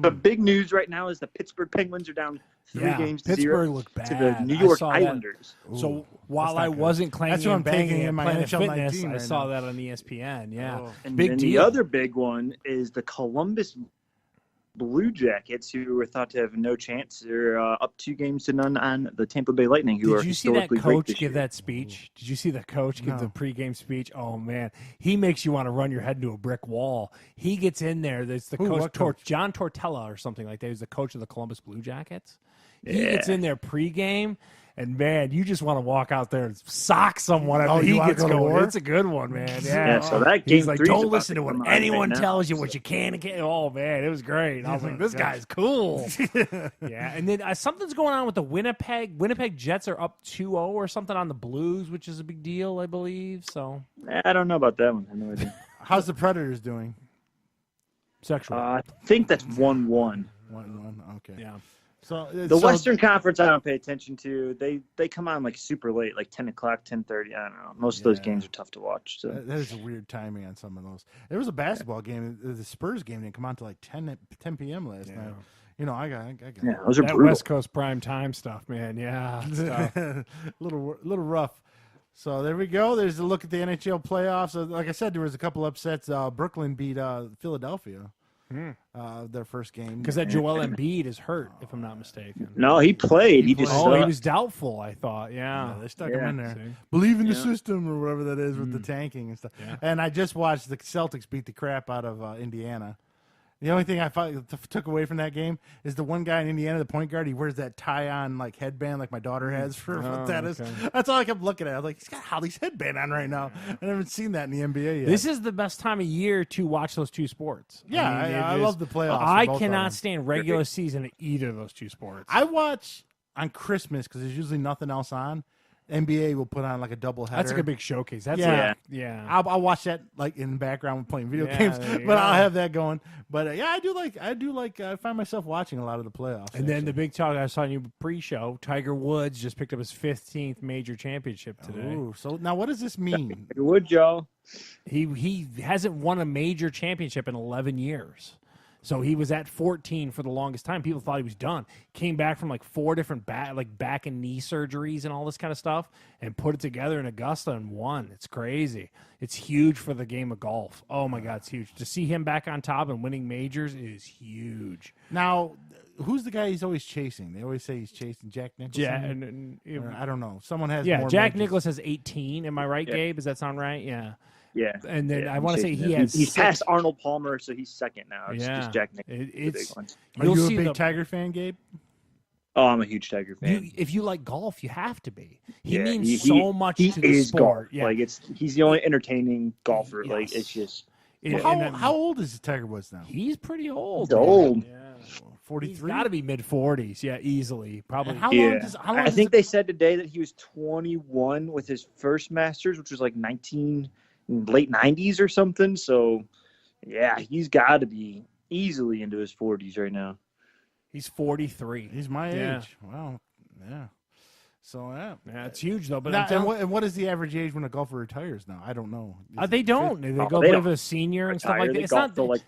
The big news right now is the Pittsburgh Penguins are down 3 games to Pittsburgh 0 looked bad. to the New I York saw that. Islanders. So while not I good. wasn't clanging That's what I'm and banging taking at in my Planet NHL Fitness, 19 I right saw now. that on ESPN. Yeah, Oh. And big then deal. the other big one is the Columbus Blue Jackets, who were thought to have no chance. They're up 2-0 on the Tampa Bay Lightning, who are Did you see that historically great coach this give year. that speech? Did you see the coach give No. the pregame speech? Oh man, he makes you want to run your head into a brick wall. He gets in there. There's the Who, coach, what coach? John Tortella or something like that. He's the coach of the Columbus Blue Jackets. He gets in there pregame, and man, you just want to walk out there and sock someone after you he wanna gets go to going. war? It's a good one, man. Yeah. Yeah, so that game He's like, 3 is don't about listen to come what out anyone right now, tells you, what so. you can and can't. Oh man, it was great. I was like, this guy's cool. Yeah, and then something's going on with the Winnipeg Jets are up 2-0 or something on the Blues, which is a big deal, I believe. So I don't know about that one. I have no idea. How's the Predators doing? sexual. I think that's 1-1. 1-1. Okay. Yeah. So The Western Conference I don't pay attention to. They come on super late, like 10 o'clock, 10:30. I don't know. Most of those Yeah. games are tough to watch. So That is a weird timing on some of those. There was a basketball game. The Spurs game didn't come on till like 10 p.m. last night. I got yeah, those are That brutal. West Coast prime time stuff, man. Yeah. Stuff. little rough. So there we go. There's a look at the NHL playoffs. Like I said, there was a couple upsets. Brooklyn beat Philadelphia. Their first game. Because that Joel Embiid is hurt, if I'm not mistaken. No, he played. He just Oh, he sucked. was doubtful, I thought. Yeah, Yeah. they stuck him in there. See? Believe in the Yeah. system or whatever that is with the tanking and stuff. Yeah. And I just watched the Celtics beat the crap out of Indiana. The only thing I took away from that game is the one guy in Indiana, the point guard, he wears that tie-on headband like my daughter has for tennis. okay. That's all I kept looking at. I was like, he's got Holly's headband on right now. I haven't seen that in the NBA yet. This is the best time of year to watch those two sports. Yeah, I it love is- the playoffs for I both of them. cannot stand regular season at either of those two sports. I watch on Christmas because there's usually nothing else on. NBA will put on a double header. That's like a big showcase. That's Yeah. yeah. I'll watch that in the background when playing video Yeah, games, there you but I'll go. have that going. But I find myself watching a lot of the playoffs. And then the big talk I saw in your pre-show, Tiger Woods just picked up his 15th major championship today. Ooh, so now what does this mean? Would y'all? He hasn't won a major championship in 11 years. So he was at 14 for the longest time. People thought he was done. Came back from 4 different back and knee surgeries and all this kind of stuff and put it together in Augusta and won. It's crazy. It's huge for the game of golf. Oh, my God, it's huge. To see him back on top and winning majors is huge. Now, who's the guy he's always chasing? They always say he's chasing Jack Nicholson. I don't know. Someone has more Jack majors. Nicklaus has 18. Am I right, Gabe? Does that sound right? Yeah. Yeah. And then I want to say he's he's past Arnold Palmer, so he's second now. It's just Jack Nicklaus. Are you a big Tiger fan, Gabe? Oh, I'm a huge Tiger fan. If you like golf, you have to be. He means so much to the sport. Yeah. Like he's the only entertaining golfer. Yes. Like it's just. How old is Tiger Woods now? He's pretty old. He's old. Yeah. 43. He's got to be mid 40s. Yeah, easily. Probably. How long? I think they said today that he was 21 with his first Masters, which was like late 90s or something. So, yeah, he's got to be easily into his 40s right now. He's 43. He's my age. Wow. Yeah. So yeah, it's huge though. But now, what is the average age when a golfer retires now? I don't know. They don't. They go play with a senior and stuff like that. It's not. But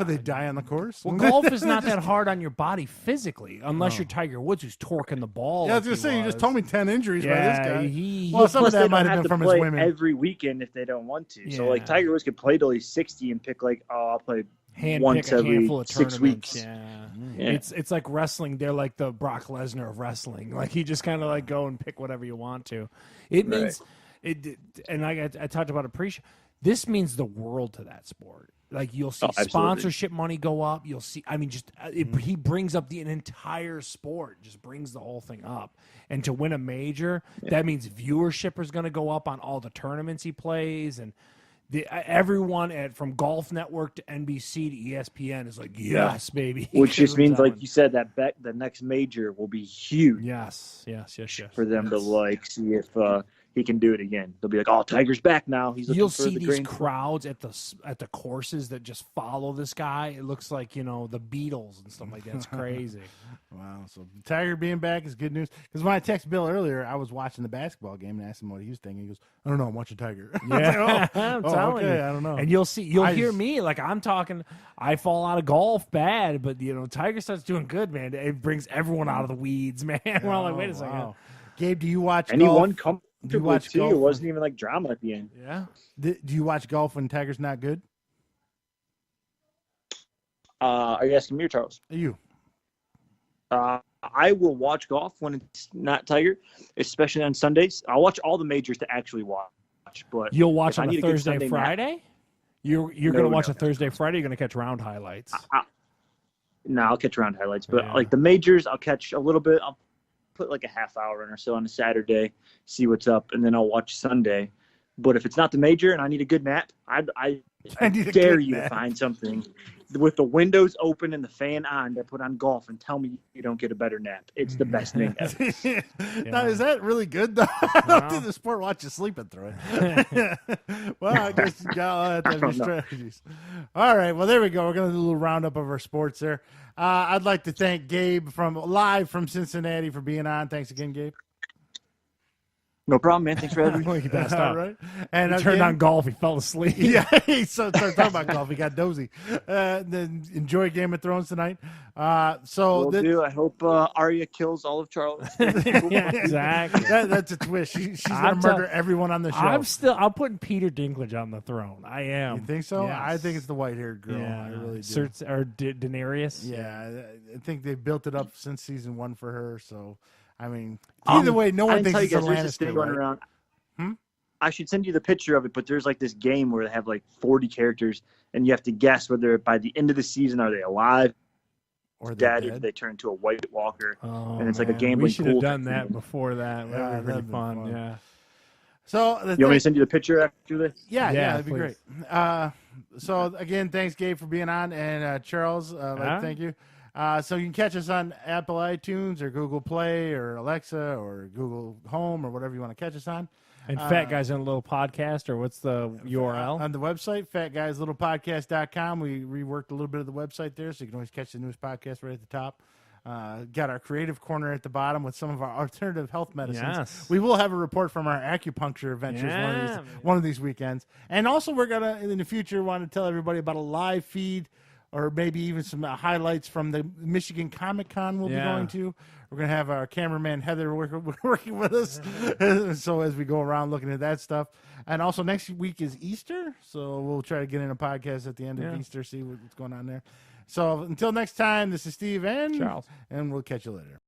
they die on the course. Well, golf is not that hard on your body physically, unless you're Tiger Woods, who's torquing the ball. Yeah, I was gonna say you just told me 10 injuries by this guy. Well, some of that might have been from his women. Every weekend if they don't want to. Yeah. So like Tiger Woods could play till he's 60 and pick I'll play once every 6 weeks. Yeah. It's like wrestling. They're like the Brock Lesnar of wrestling. Like you just kind of like go and pick whatever you want to. It means it, and I talked about it pre-show. This means the world to that sport. Like you'll see sponsorship money go up. You'll see. I mean, he brings up an entire sport. Just brings the whole thing up. And to win a major, that means viewership is going to go up on all the tournaments he plays and. Everyone from Golf Network to NBC to ESPN is like, yes, baby. Which just means, like you said, that the next major will be huge. Yes. For them to see if he can do it again. They'll be like, "Oh, Tiger's back now." You'll see these crowds at the courses that just follow this guy. It looks like the Beatles and stuff like that. It's crazy. Wow. So Tiger being back is good news. Because when I texted Bill earlier, I was watching the basketball game and asked him what he was thinking. He goes, "I don't know. I'm watching Tiger." Yeah, I'm telling you. I don't know. And you'll hear me like I'm talking. I fall out of golf bad, but Tiger starts doing good, man. It brings everyone out of the weeds, man. We're all like, wait a second. Wow. Gabe, do you watch? And golf? He won comfortably too. It wasn't even like drama at the end. Yeah. Do you watch golf when Tiger's not good? Are you asking me or Charles? You. I will watch golf when it's not Tiger, especially on Sundays. I'll watch all the majors to actually watch. But you'll watch on a Thursday, Friday. You're going to watch a Thursday, Friday. You're going to catch round highlights. No, I'll catch round highlights, but like the majors, I'll catch a little bit. I'll put like a half hour in or so on a Saturday, see what's up, and then I'll watch Sunday. But if it's not the major and I need a good nap, I dare you to find something with the windows open and the fan on to put on golf and tell me you don't get a better nap. It's the best thing ever. Now, is that really good, though? I don't do the sport watch you sleeping through it. Well, I guess you got all that type of strategies. All right, well, there we go. We're going to do a little roundup of our sports there. I'd like to thank Gabe live from Cincinnati for being on. Thanks again, Gabe. No problem, man. Thanks for having me. He passed out. Right. And he turned on golf. He fell asleep. Yeah, he started talking about golf. He got dozy. Then enjoy Game of Thrones tonight. Will do. I hope Arya kills all of Charles. Yeah, exactly. That's a twist. She's going to murder everyone on the show. I'm putting Peter Dinklage on the throne. I am. You think so? Yes. I think it's the white-haired girl. Yeah, I really do. Daenerys? Yeah, I think they built it up since season 1 for her, so... I mean, either way, no one thinks it's a Lannister, right? I should send you the picture of it, but there's like this game where they have like 40 characters, and you have to guess whether by the end of the season are they alive or dead, or do they turn into a White Walker. And it's like a gambling pool. We should have done that before that. That would be fun. Yeah. So you want me to send you the picture after this? Yeah, that'd be great. So again, thanks, Gabe, for being on, and Charles, thank you. So you can catch us on Apple iTunes or Google Play or Alexa or Google Home or whatever you want to catch us on. And Fat Guys in a Little Podcast, or what's the URL? On the website, fatguyslittlepodcast.com. We reworked a little bit of the website there, so you can always catch the newest podcast right at the top. Got our creative corner at the bottom with some of our alternative health medicines. Yes. We will have a report from our acupuncture adventures one of these weekends. And also we're going to, in the future, want to tell everybody about a live feed or maybe even some highlights from the Michigan Comic-Con we'll be going to. We're going to have our cameraman, Heather, working with us. So as we go around looking at that stuff. And also next week is Easter, so we'll try to get in a podcast at the end of Easter, see what's going on there. So until next time, this is Steve and Charles. and we'll catch you later.